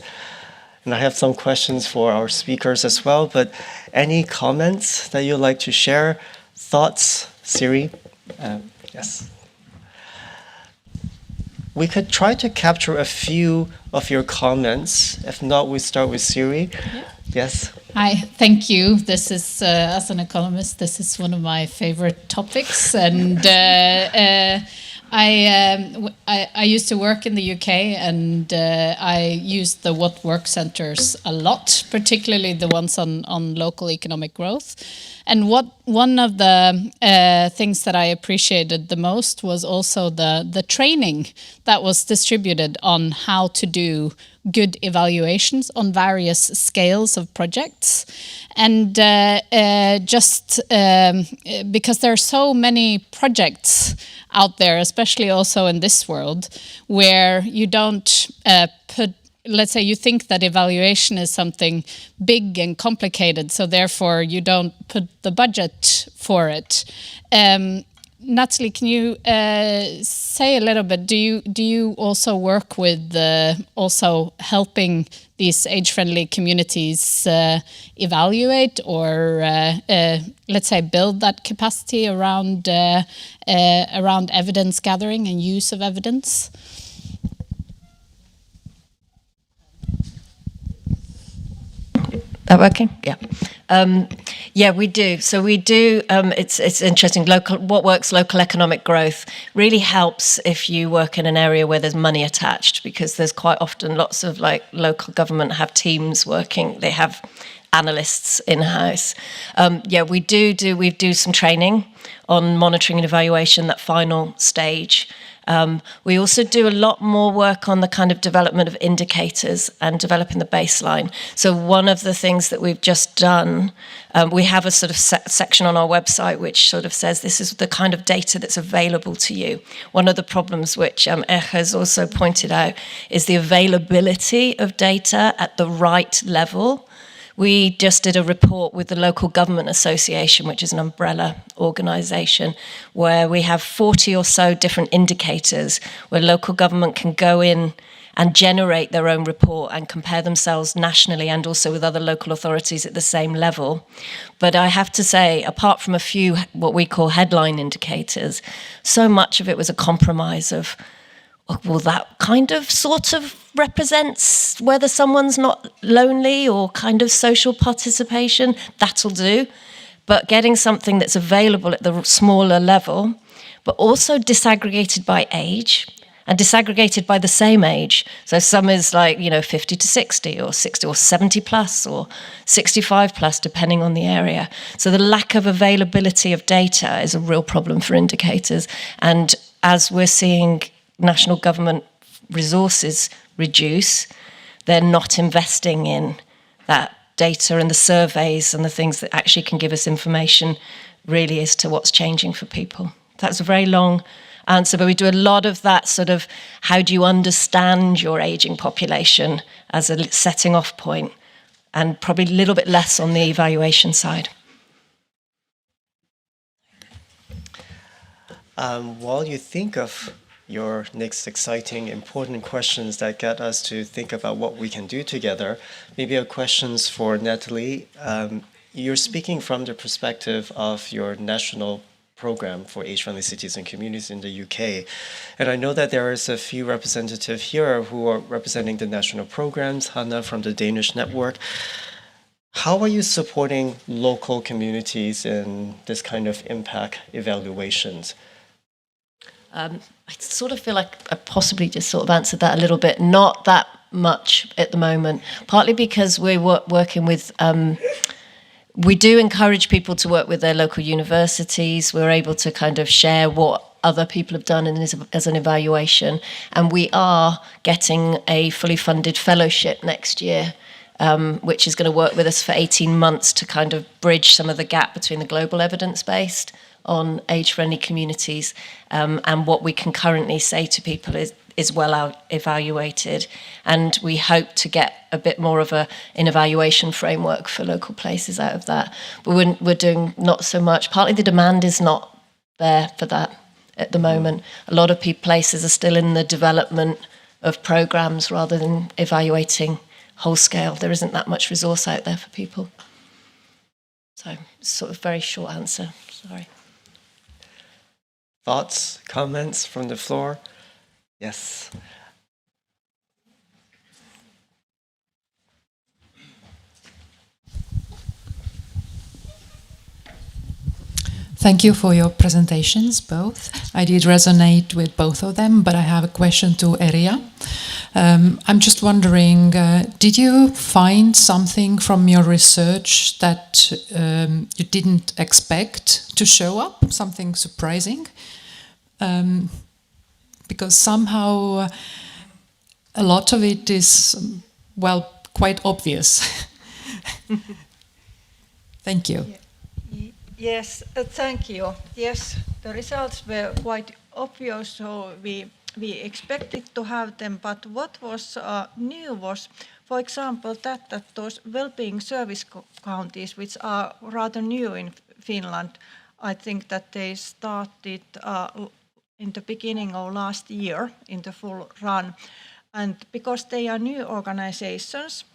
And I have some questions for our speakers as well, but any comments that you'd like to share? Thoughts? Siri? Yes. We could try to capture a few of your comments. If not, we start with Siri. Yeah. Yes. Hi, thank you. This is, as an economist, this is one of my favorite topics. And I used to work in the UK, and I used the What Work centres a lot, particularly the ones on local economic growth. And one of the things that I appreciated the most was also the training that was distributed on how to do good evaluations on various scales of projects. And because there are so many projects out there, especially also in this world, where you don't let's say you think that evaluation is something big and complicated, so therefore you don't put the budget for it. Natalie, can you say a little bit? Do you also work with also helping these age-friendly communities evaluate or let's say build that capacity around evidence gathering and use of evidence? That working? Yeah. Yeah, we do. So we do. It's interesting. What works? Local economic growth really helps if you work in an area where there's money attached, because there's quite often lots of like local government have teams working. They have analysts in house. Yeah, we do some training on monitoring and evaluation, that final stage. We also do a lot more work on the kind of development of indicators and developing the baseline. So one of the things that we've just done, we have a sort of section on our website which sort of says this is the kind of data that's available to you. One of the problems which Erja has also pointed out is the availability of data at the right level. We just did a report with the Local Government Association, which is an umbrella organisation, where we have 40 or so different indicators where local government can go in and generate their own report and compare themselves nationally and also with other local authorities at the same level. But I have to say, apart from a few what we call headline indicators, so much of it was a compromise of, well, that kind of sort of represents whether someone's not lonely or kind of social participation, that'll do. But getting something that's available at the smaller level, but also disaggregated by age and disaggregated by the same age. So some is like, 50 to 60 or 60 or 70 plus or 65 plus, depending on the area. So the lack of availability of data is a real problem for indicators. And as we're seeing national government resources reduce, they're not investing in that data and the surveys and the things that actually can give us information really as to what's changing for people. That's a very long answer, but we do a lot of that sort of how do you understand your ageing population as a setting off point, and probably a little bit less on the evaluation side. While you think of your next exciting, important questions that get us to think about what we can do together, maybe a questions for Natalie. You're speaking from the perspective of your national program for age-friendly cities and communities in the UK. And I know that there is a few representatives here who are representing the national programs, Hannah from the Danish network. How are you supporting local communities in this kind of impact evaluations? I sort of feel like I possibly just sort of answered that a little bit. Not that much at the moment, partly because we're working with, we do encourage people to work with their local universities. We're able to kind of share what other people have done as an evaluation. And we are getting a fully funded fellowship next year, which is going to work with us for 18 months to kind of bridge some of the gap between the global evidence-based on age-friendly communities and what we can currently say to people is well evaluated. And we hope to get a bit more of an evaluation framework for local places out of that. But we're doing not so much. Partly the demand is not there for that at the moment. A lot of places are still in the development of programs rather than evaluating whole scale. There isn't that much resource out there for people. So sort of very short answer, sorry. Thoughts, comments from the floor? Yes. Thank you for your presentations, both. I did resonate with both of them, but I have a question to Erja. I'm just wondering, did you find something from your research that you didn't expect to show up, something surprising? Because somehow a lot of it is, well, quite obvious. Thank you. Yes, thank you. Yes, the results were quite obvious, so we expected to have them, but what was new was, for example, that those well-being service counties, which are rather new in Finland, I think that they started in the beginning of last year in the full run. And because they are new organizations,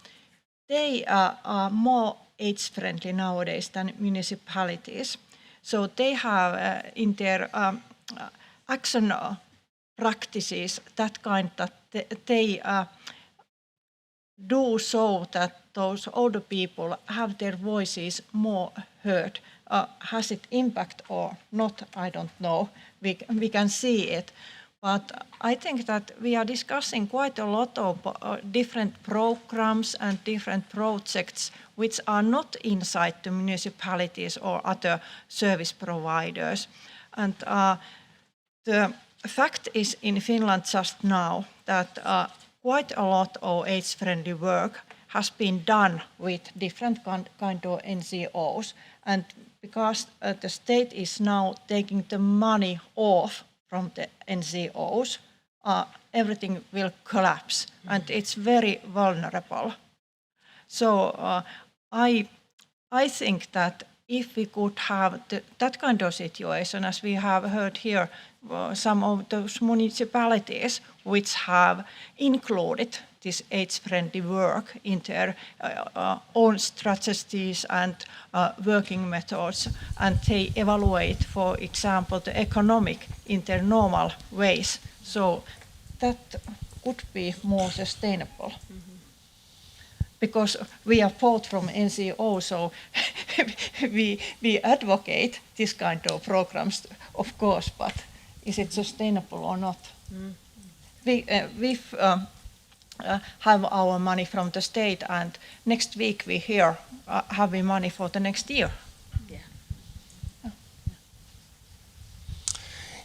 they are more age-friendly nowadays than municipalities. So they have in their action practices that kind that do so that those older people have their voices more heard. Has it impact or not? I don't know. We can see it. But I think that we are discussing quite a lot of different programs and different projects which are not inside the municipalities or other service providers. And the fact is in Finland just now that quite a lot of age-friendly work has been done with different kind of NGOs. And because the state is now taking the money off from the NGOs, everything will collapse, and it's very vulnerable. So I think that if we could have that kind of situation, as we have heard here, some of those municipalities which have included this age-friendly work in their own strategies and working methods, and they evaluate, for example, the economic in their normal ways. So that could be more sustainable. Mm-hmm. Because we are both from NGO, so we advocate this kind of programs, of course, but is it sustainable or not? Mm. We have our money from the state, and next week we hear having money for the next year. Yeah.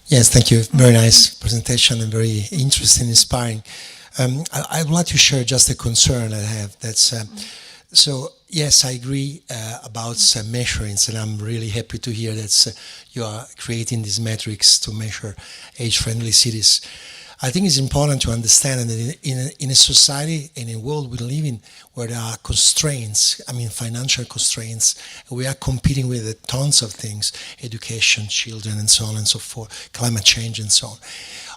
Yes, thank you. Very nice presentation and very interesting, inspiring. I would like to share just a concern I have. That's so. Yes, I agree about measuring, and I'm really happy to hear that you are creating these metrics to measure age-friendly cities. I think it's important to understand that in a society, in a world we live in, where there are constraints, I mean financial constraints, we are competing with tons of things, education, children, and so on and so forth, climate change and so on.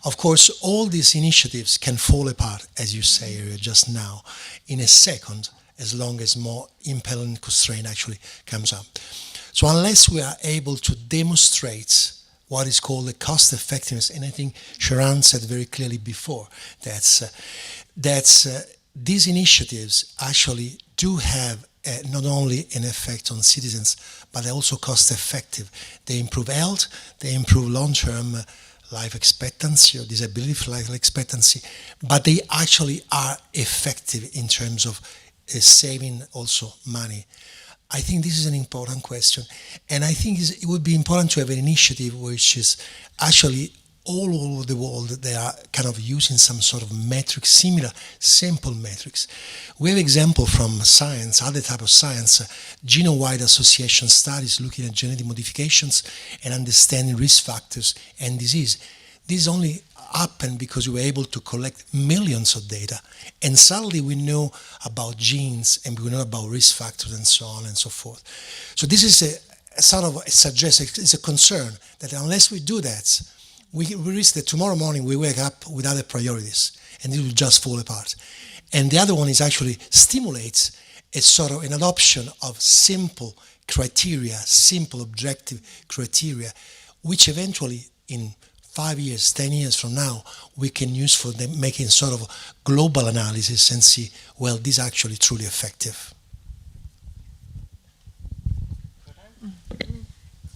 Of course, all these initiatives can fall apart, as you say, Erja, just now, in a second, as long as more impelling constraint actually comes up. So unless we are able to demonstrate what is called the cost effectiveness, and I think Sharon said very clearly before, that these initiatives actually do have not only an effect on citizens, but they're also cost effective. They improve health, they improve long-term life expectancy or disability life expectancy, but they actually are effective in terms of saving also money. I think this is an important question, and I think it would be important to have an initiative which is actually all over the world. They are kind of using some sort of metrics, similar, simple metrics. We have example from science, other type of science, genome-wide association studies looking at genetic modifications and understanding risk factors and disease. This only happened because we were able to collect millions of data, and suddenly we know about genes and we know about risk factors and so on and so forth. So this is a sort of it's a concern that unless we do that, we risk that tomorrow morning we wake up with other priorities and it will just fall apart. And the other one is actually stimulates a sort of an adoption of simple criteria, simple objective criteria, which eventually in 5 years, 10 years from now, we can use for them making sort of global analysis and see, well, this is actually truly effective.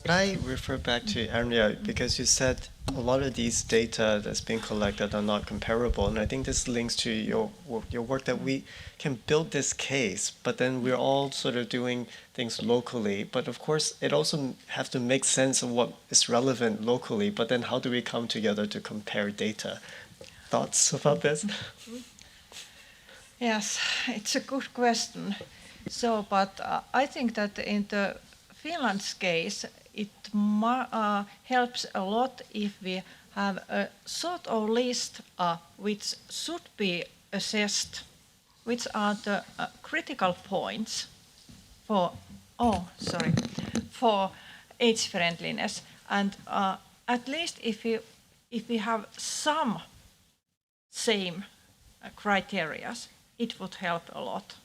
Could I refer back to Erja, because you said a lot of these data that's being collected are not comparable, and I think this links to your work that we can build this case, but then we're all sort of doing things locally. But of course, it also have to make sense of what is relevant locally, but then how do we come together to compare data? Thoughts about this? Yes, it's a good question. So, but I think that in the Finland's case, it helps a lot if we have a sort of list which should be assessed, which are the critical points for age friendliness, and at least if we have some same criteria, it would help a lot.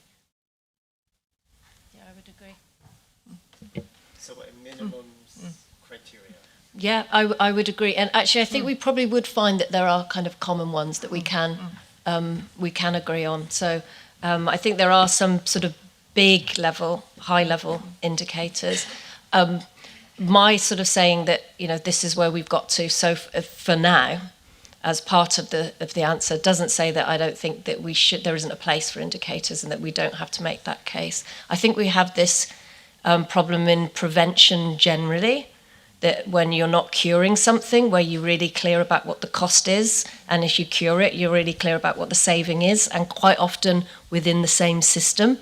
Yeah, I would agree. So a minimum criteria. Yeah, I would agree. And actually, I think we probably would find that there are kind of common ones that we can agree on. So I think there are some sort of big level, high level indicators. My sort of saying that, you know, this is where we've got to, so for now, as part of the answer, doesn't say that I don't think that there isn't a place for indicators and that we don't have to make that case. I think we have this problem in prevention generally, that when you're not curing something, where you're really clear about what the cost is, and if you cure it, you're really clear about what the saving is, and quite often within the same system.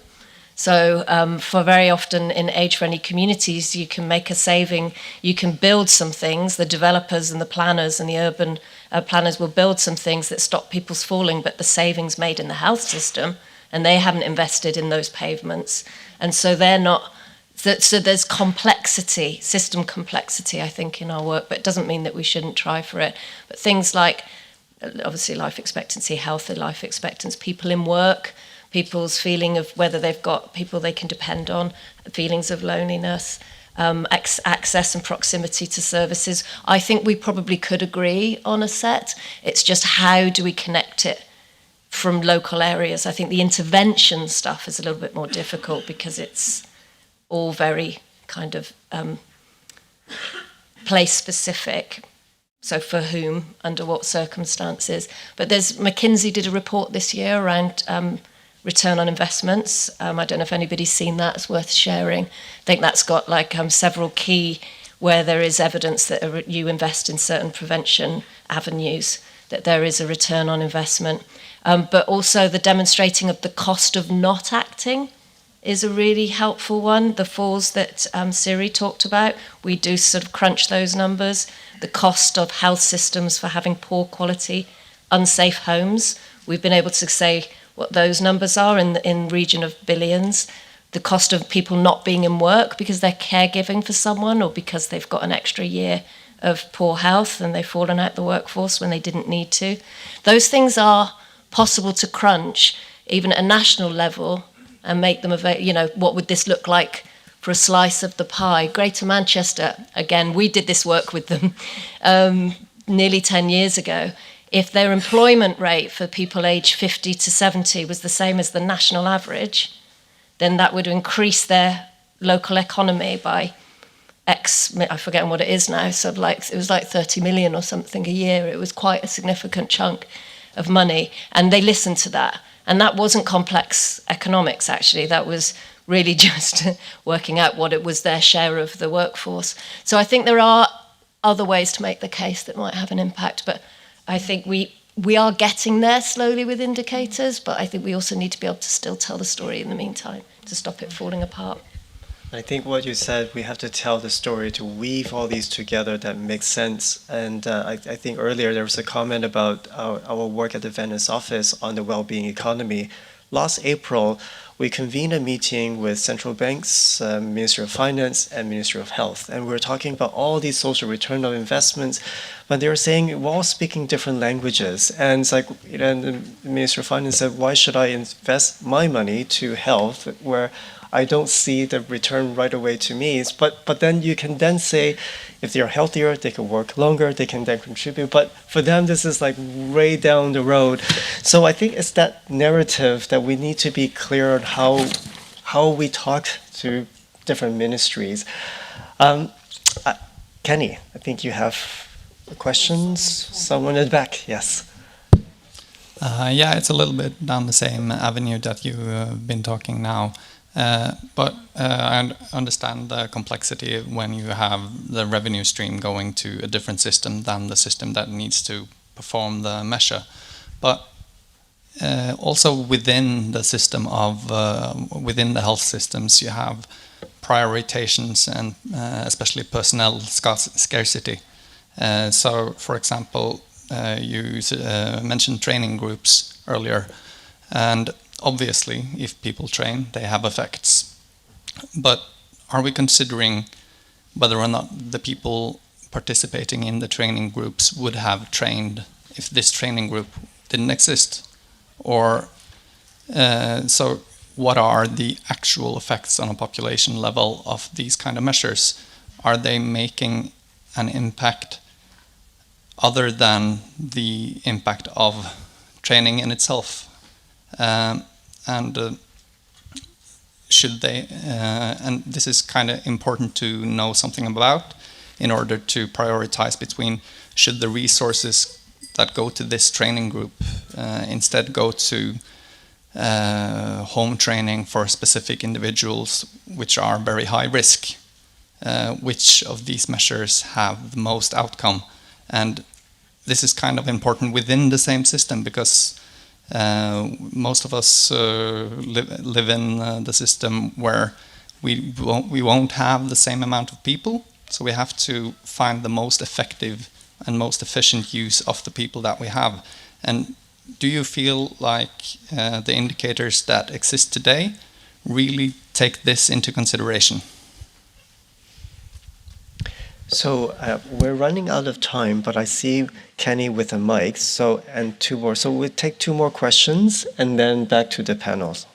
So for very often in age-friendly communities, you can make a saving, you can build some things, the developers and the planners and the urban planners will build some things that stop people's falling, but the savings made in the health system, and they haven't invested in those pavements. And so they're not, so there's complexity, system complexity, I think, in our work, but it doesn't mean that we shouldn't try for it. But things like, obviously, life expectancy, healthy life expectancy, people in work, people's feeling of whether they've got people they can depend on, feelings of loneliness, access and proximity to services. I think we probably could agree on a set. It's just how do we connect it from local areas? I think the intervention stuff is a little bit more difficult because it's all very kind of place specific. So for whom, under what circumstances. But McKinsey did a report this year around return on investments. I don't know if anybody's seen that, it's worth sharing. I think that's got like several key where there is evidence that you invest in certain prevention avenues, that there is a return on investment. But also the demonstrating of the cost of not acting is a really helpful one. The falls that Siri talked about, we do sort of crunch those numbers. The cost of health systems for having poor quality, unsafe homes. We've been able to say what those numbers are in region of billions. The cost of people not being in work because they're caregiving for someone or because they've got an extra year of poor health and they've fallen out the workforce when they didn't need to. Those things are possible to crunch, even at a national level, and make them available. You know, what would this look like for a slice of the pie? Greater Manchester, again, we did this work with them nearly 10 years ago. If their employment rate for people aged 50 to 70 was the same as the national average, then that would increase their local economy by X, I've forgotten what it is now, so like it was like 30 million or something a year. It was quite a significant chunk of money, and they listened to that. And that wasn't complex economics, actually. That was really just working out what it was their share of the workforce. So I think there are other ways to make the case that might have an impact, but I think we are getting there slowly with indicators, but I think we also need to be able to still tell the story in the meantime to stop it falling apart. I think what you said, we have to tell the story to weave all these together that makes sense. And I think earlier there was a comment about our work at the Venice office on the well-being economy. Last April, we convened a meeting with central banks, Ministry of Finance and Ministry of Health. And we were talking about all these social return on investments, but they were saying we're all speaking different languages. And it's like, you know, the Ministry of Finance said, why should I invest my money to health where I don't see the return right away to me? But then you can then say, if they're healthier, they can work longer, they can then contribute. But for them, this is like way down the road. So I think it's that narrative that we need to be clear on how we talk to different ministries. Kenny, I think you have questions. Someone in the back, yes. Yeah, it's a little bit down the same avenue that you've been talking now. But I understand the complexity when you have the revenue stream going to a different system than the system that needs to perform the measure. But also within the system of, within the health systems, you have prioritizations and especially personnel scarcity. So, for example, you mentioned training groups earlier, and obviously, if people train, they have effects. But are we considering whether or not the people participating in the training groups would have trained if this training group didn't exist? Or so what are the actual effects on a population level of these kind of measures? Are they making an impact other than the impact of training in itself? and should they, and this is kind of important to know something about in order to prioritize between should the resources that go to this training group instead go to home training for specific individuals which are very high risk, which of these measures have the most outcome. And this is kind of important within the same system because most of us live in the system where we won't have the same amount of people, so we have to find the most effective and most efficient use of the people that we have. And do you feel like the indicators that exist today really take this into consideration? So we're running out of time, but I see Kenny with a mic. So and two more. So we'll take two more questions and then back to the panels.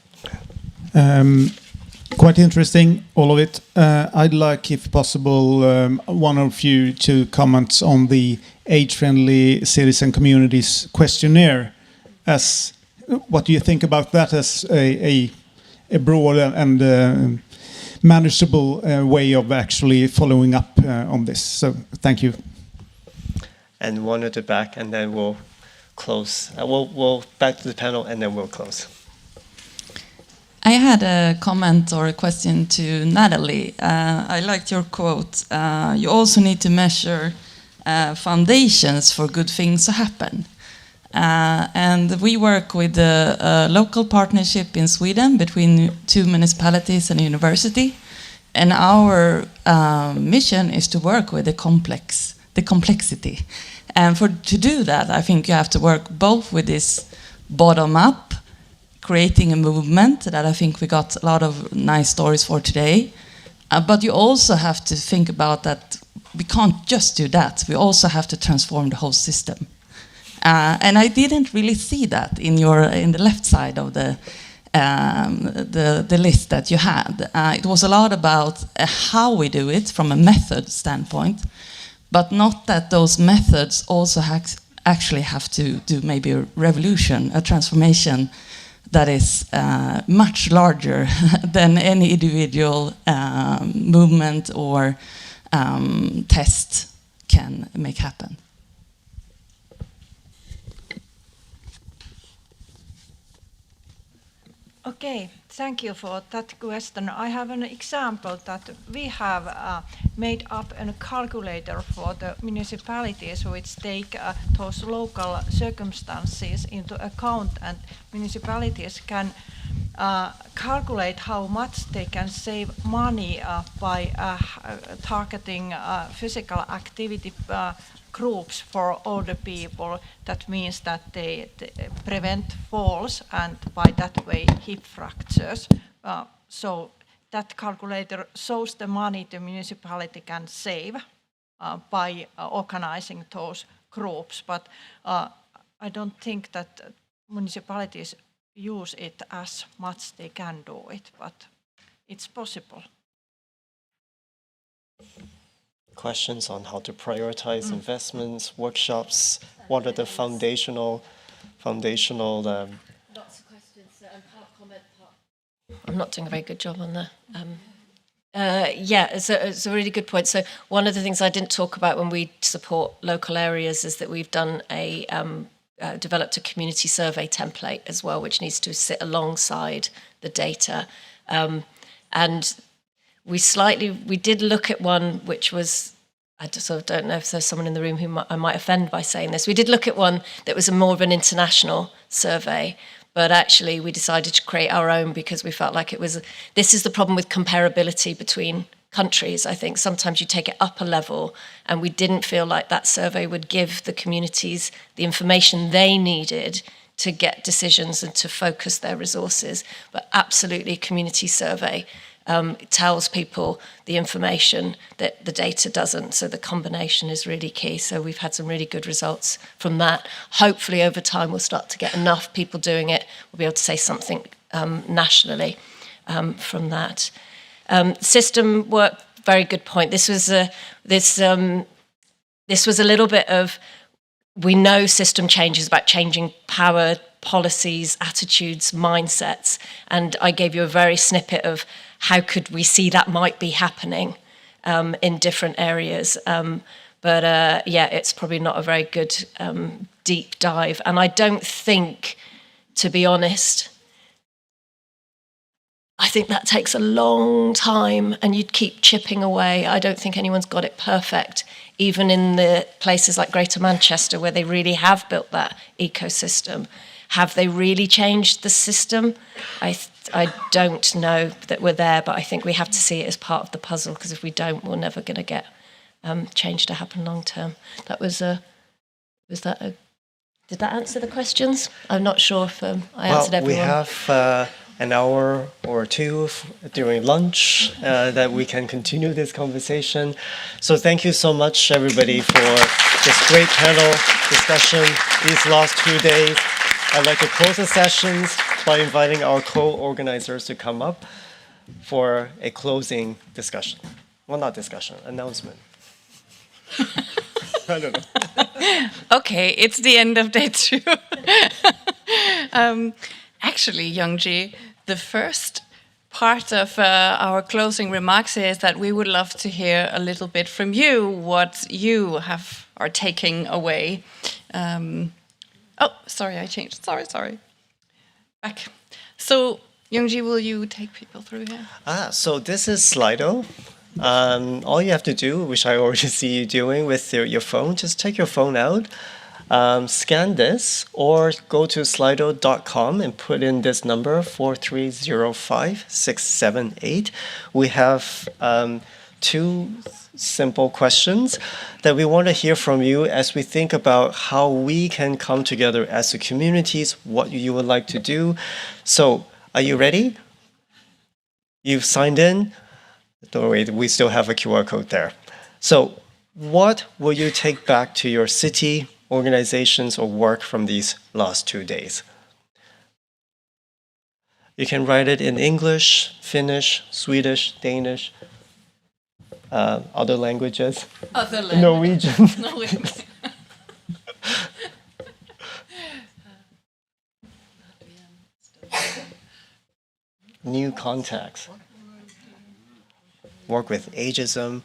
Quite interesting, all of it. I'd like, if possible, one of you to comment on the age-friendly citizen communities questionnaire. As what do you think about that as a broad and manageable way of actually following up on this? So thank you. And one at the back, and then we'll close. We'll back to the panel, and then we'll close. I had a comment or a question to Natalie. I liked your quote. You also need to measure foundations for good things to happen. And we work with a local partnership in Sweden between 2 municipalities and a university. And our mission is to work with the complexity. And to do that, I think you have to work both with this bottom-up, creating a movement that I think we got a lot of nice stories for today. But you also have to think about that we can't just do that. We also have to transform the whole system. And I didn't really see that in the left side of the list that you had. It was a lot about how we do it from a method standpoint, but not that those methods also actually have to do maybe a revolution, a transformation that is much larger than any individual movement or test can make happen. Okay, thank you for that question. I have an example that we have made up a calculator for the municipalities which take those local circumstances into account, and municipalities can calculate how much they can save money by targeting physical activity groups for older people. That means that they prevent falls and by that way hip fractures. So that calculator shows the money the municipality can save by organizing those groups. But I don't think that municipalities use it as much they can do it, but it's possible. Questions on how to prioritize investments, workshops, what are the foundational Lots of questions and part comment. I'm not doing a very good job on that. Yeah, it's a really good point. So one of the things I didn't talk about when we support local areas is that we've done developed a community survey template as well, which needs to sit alongside the data. And we did look at one which was, I sort of don't know if there's someone in the room who I might offend by saying this. We did look at one that was more of an international survey, but actually we decided to create our own because we felt like this is the problem with comparability between countries. I think sometimes you take it up a level, and we didn't feel like that survey would give the communities the information they needed to get decisions and to focus their resources. But absolutely, a community survey tells people the information that the data doesn't. So the combination is really key. So we've had some really good results from that. Hopefully over time we'll start to get enough people doing it. We'll be able to say something nationally from that. System work, very good point. This was a little bit of, we know system change is about changing power policies, attitudes, mindsets. And I gave you a very snippet of how could we see that might be happening in different areas. But yeah, it's probably not a very good deep dive. And I don't think, to be honest, I think that takes a long time and you'd keep chipping away. I don't think anyone's got it perfect, even in the places like Greater Manchester where they really have built that ecosystem. Have they really changed the system? I don't know that we're there, but I think we have to see it as part of the puzzle, because if we don't, we're never going to get change to happen long term. That was did that answer the questions? I'm not sure if I answered everyone. We have an hour or two during lunch that we can continue this conversation. So thank you so much, everybody, for this great panel discussion these last 2 days. I'd like to close the sessions by inviting our co-organizers to come up for a closing discussion. Well, not discussion, announcement. I don't know. Okay, it's the end of day 2. Actually, Yongjie, the first part of our closing remarks is that we would love to hear a little bit from you, what you are taking away. Oh, sorry, I changed. Sorry. Back. So, Yongjie, will you take people through here? So this is Slido. All you have to do, which I already see you doing with your phone, just take your phone out, scan this, or go to slido.com and put in this number, 4305678. We have 2 simple questions that we want to hear from you as we think about how we can come together as a communities, what you would like to do. So, are you ready? You've signed in? Don't worry, we still have a QR code there. So, what will you take back to your city, organizations, or work from these last 2 days? You can write it in English, Finnish, Swedish, Danish, other languages. Norwegian. New contacts. Work with ageism.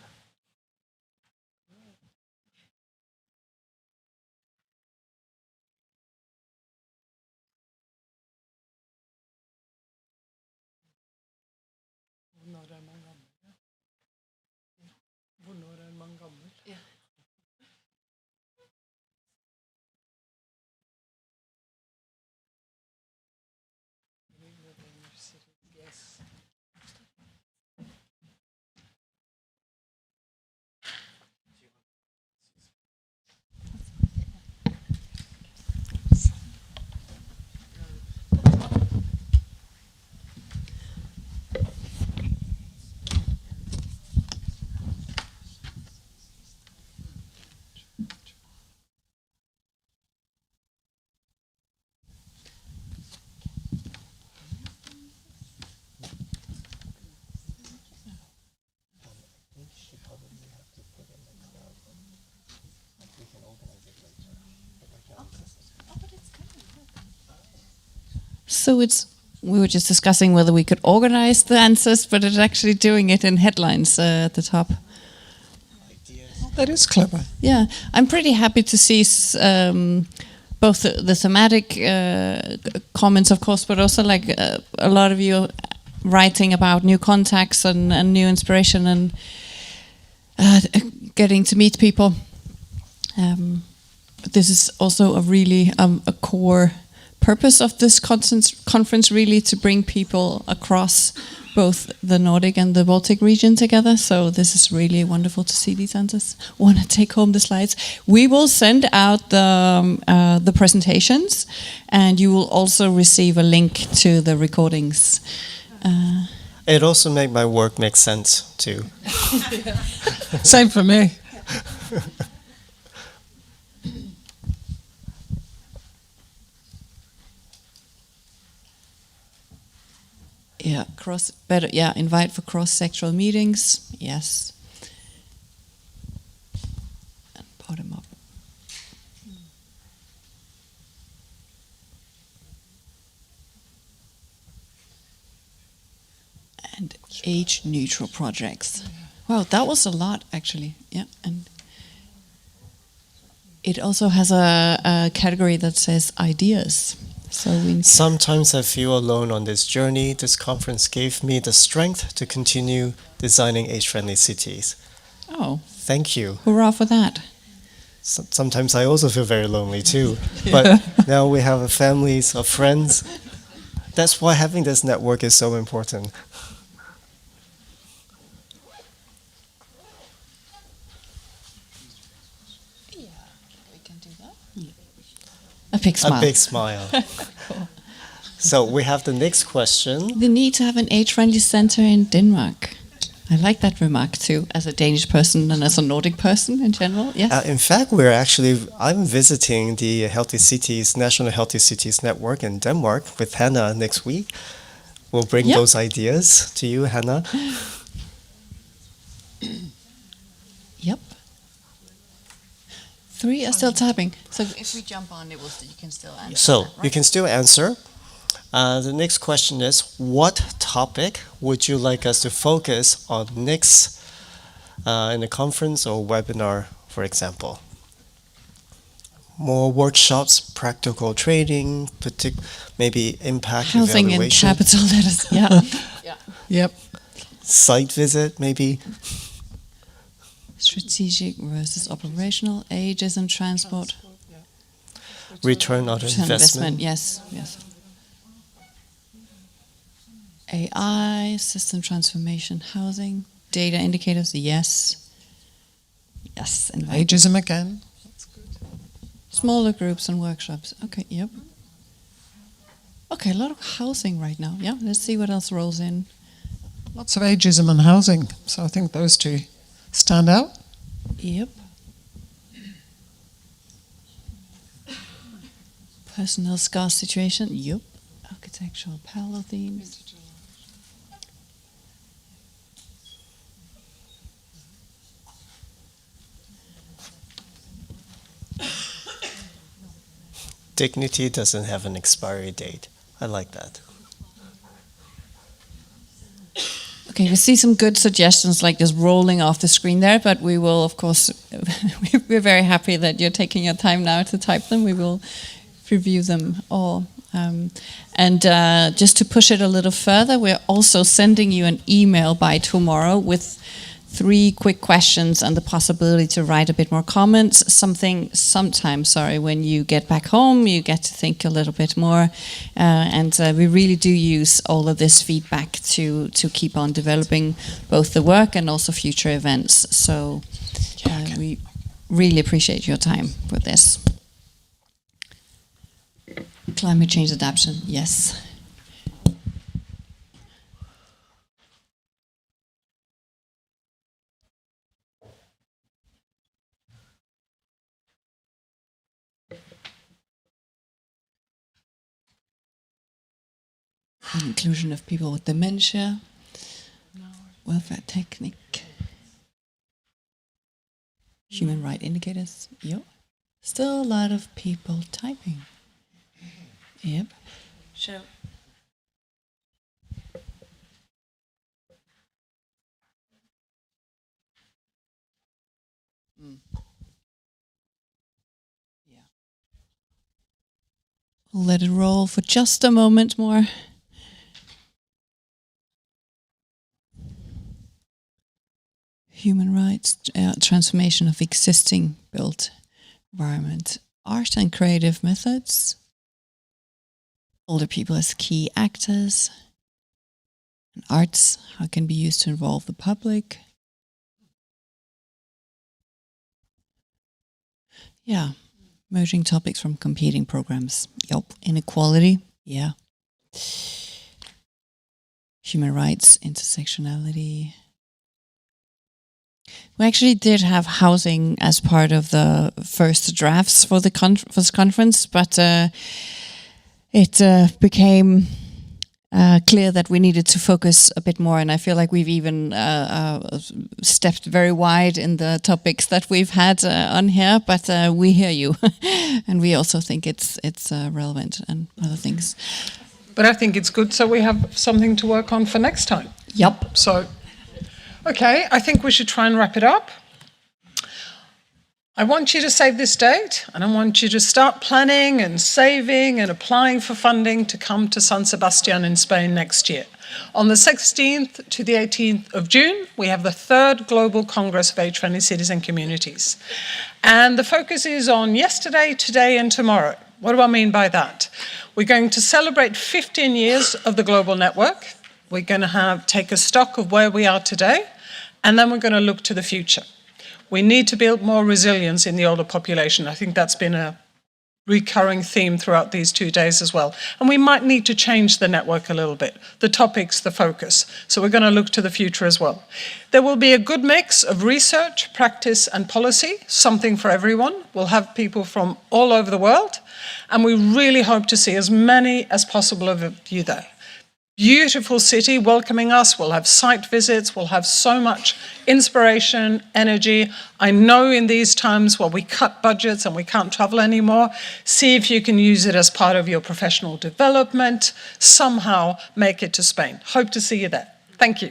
So we were just discussing whether we could organize the answers, but it's actually doing it in headlines at the top. That is clever. Yeah, I'm pretty happy to see both the thematic comments, of course, but also like a lot of you writing about new contacts and new inspiration and getting to meet people. This is also a really a core purpose of this conference, really to bring people across both the Nordic and the Baltic region together. So this is really wonderful to see these answers. Want to take home the slides? We will send out the presentations, and you will also receive a link to the recordings. It also makes my work make sense too. Same for me. Yeah, invite for cross-sectoral meetings. Yes. And bottom up. And age-neutral projects. Wow, that was a lot, actually. Yeah, and it also has a category that says ideas. So sometimes I feel alone on this journey. This conference gave me the strength to continue designing age-friendly cities. Oh. Thank you. Hurrah for that. Sometimes I also feel very lonely too. But now we have families of friends. That's why having this network is so important. A big smile. A big smile. Cool. So we have the next question. The need to have an age-friendly center in Denmark. I like that remark too, as a Danish person and as a Nordic person in general. Yes. In fact, I'm visiting the Healthy Cities, National Healthy Cities Network in Denmark with Hannah next week. We'll bring those ideas to you, Hannah. Yep. 3 are still typing. So if we jump on, you can still answer. So that, right? you can still answer. The next question is, what topic would you like us to focus on next in a conference or webinar, for example? More workshops, practical training, maybe impact housing evaluation. and capital letters. Yeah. Yep. Site visit, maybe. Strategic versus operational, ages and transport. Return on investment. Yes. AI, system transformation, housing, data indicators, yes. And Ageism again. That's good. Smaller groups and workshops. Okay, yep. Okay, a lot of housing right now. Yeah, let's see what else rolls in. Lots of ageism and housing. So I think those two stand out. Yep. Personnel scarce situation. Yep. Architectural parallel themes. Dignity doesn't have an expiry date. I like that. Okay, we see some good suggestions like just rolling off the screen there, but we will, of course, we're very happy that you're taking your time now to type them. We will review them all. And just to push it a little further, we're also sending you an email by tomorrow with 3 quick questions and the possibility to write a bit more comments. Sometimes, when you get back home, you get to think a little bit more. And we really do use all of this feedback to keep on developing both the work and also future events. So we really appreciate your time for this. Climate change adaptation, yes. Inclusion of people with dementia, welfare technique, human rights indicators. Yep. Still a lot of people typing. Yep. So. Yeah. We'll let it roll for just a moment more. Human rights, transformation of existing built environment, art and creative methods, older people as key actors, and arts, how can be used to involve the public. Yeah, merging topics from competing programs. Yep, inequality, yeah. Human rights, intersectionality. We actually did have housing as part of the first drafts for the conference, but it became clear that we needed to focus a bit more, and I feel like we've even stepped very wide in the topics that we've had on here, but we hear you, and we also think it's relevant and other things. But I think it's good, so we have something to work on for next time. Yep. So, okay, I think we should try and wrap it up. I want you to save this date, and I want you to start planning and saving and applying for funding to come to San Sebastian in Spain next year. On the 16th to the 18th of June, we have the 3rd Global Congress of Age-Friendly Cities and Communities. And the focus is on yesterday, today, and tomorrow. What do I mean by that? We're going to celebrate 15 years of the global network. We're going to take a stock of where we are today, and then we're going to look to the future. We need to build more resilience in the older population. I think that's been a recurring theme throughout these 2 days as well. And we might need to change the network a little bit, the topics, the focus. So we're going to look to the future as well. There will be a good mix of research, practice, and policy, something for everyone. We'll have people from all over the world, and we really hope to see as many as possible of you there. Beautiful city welcoming us. We'll have site visits. We'll have so much inspiration, energy. I know in these times where we cut budgets and we can't travel anymore, see if you can use it as part of your professional development, somehow make it to Spain. Hope to see you there. Thank you.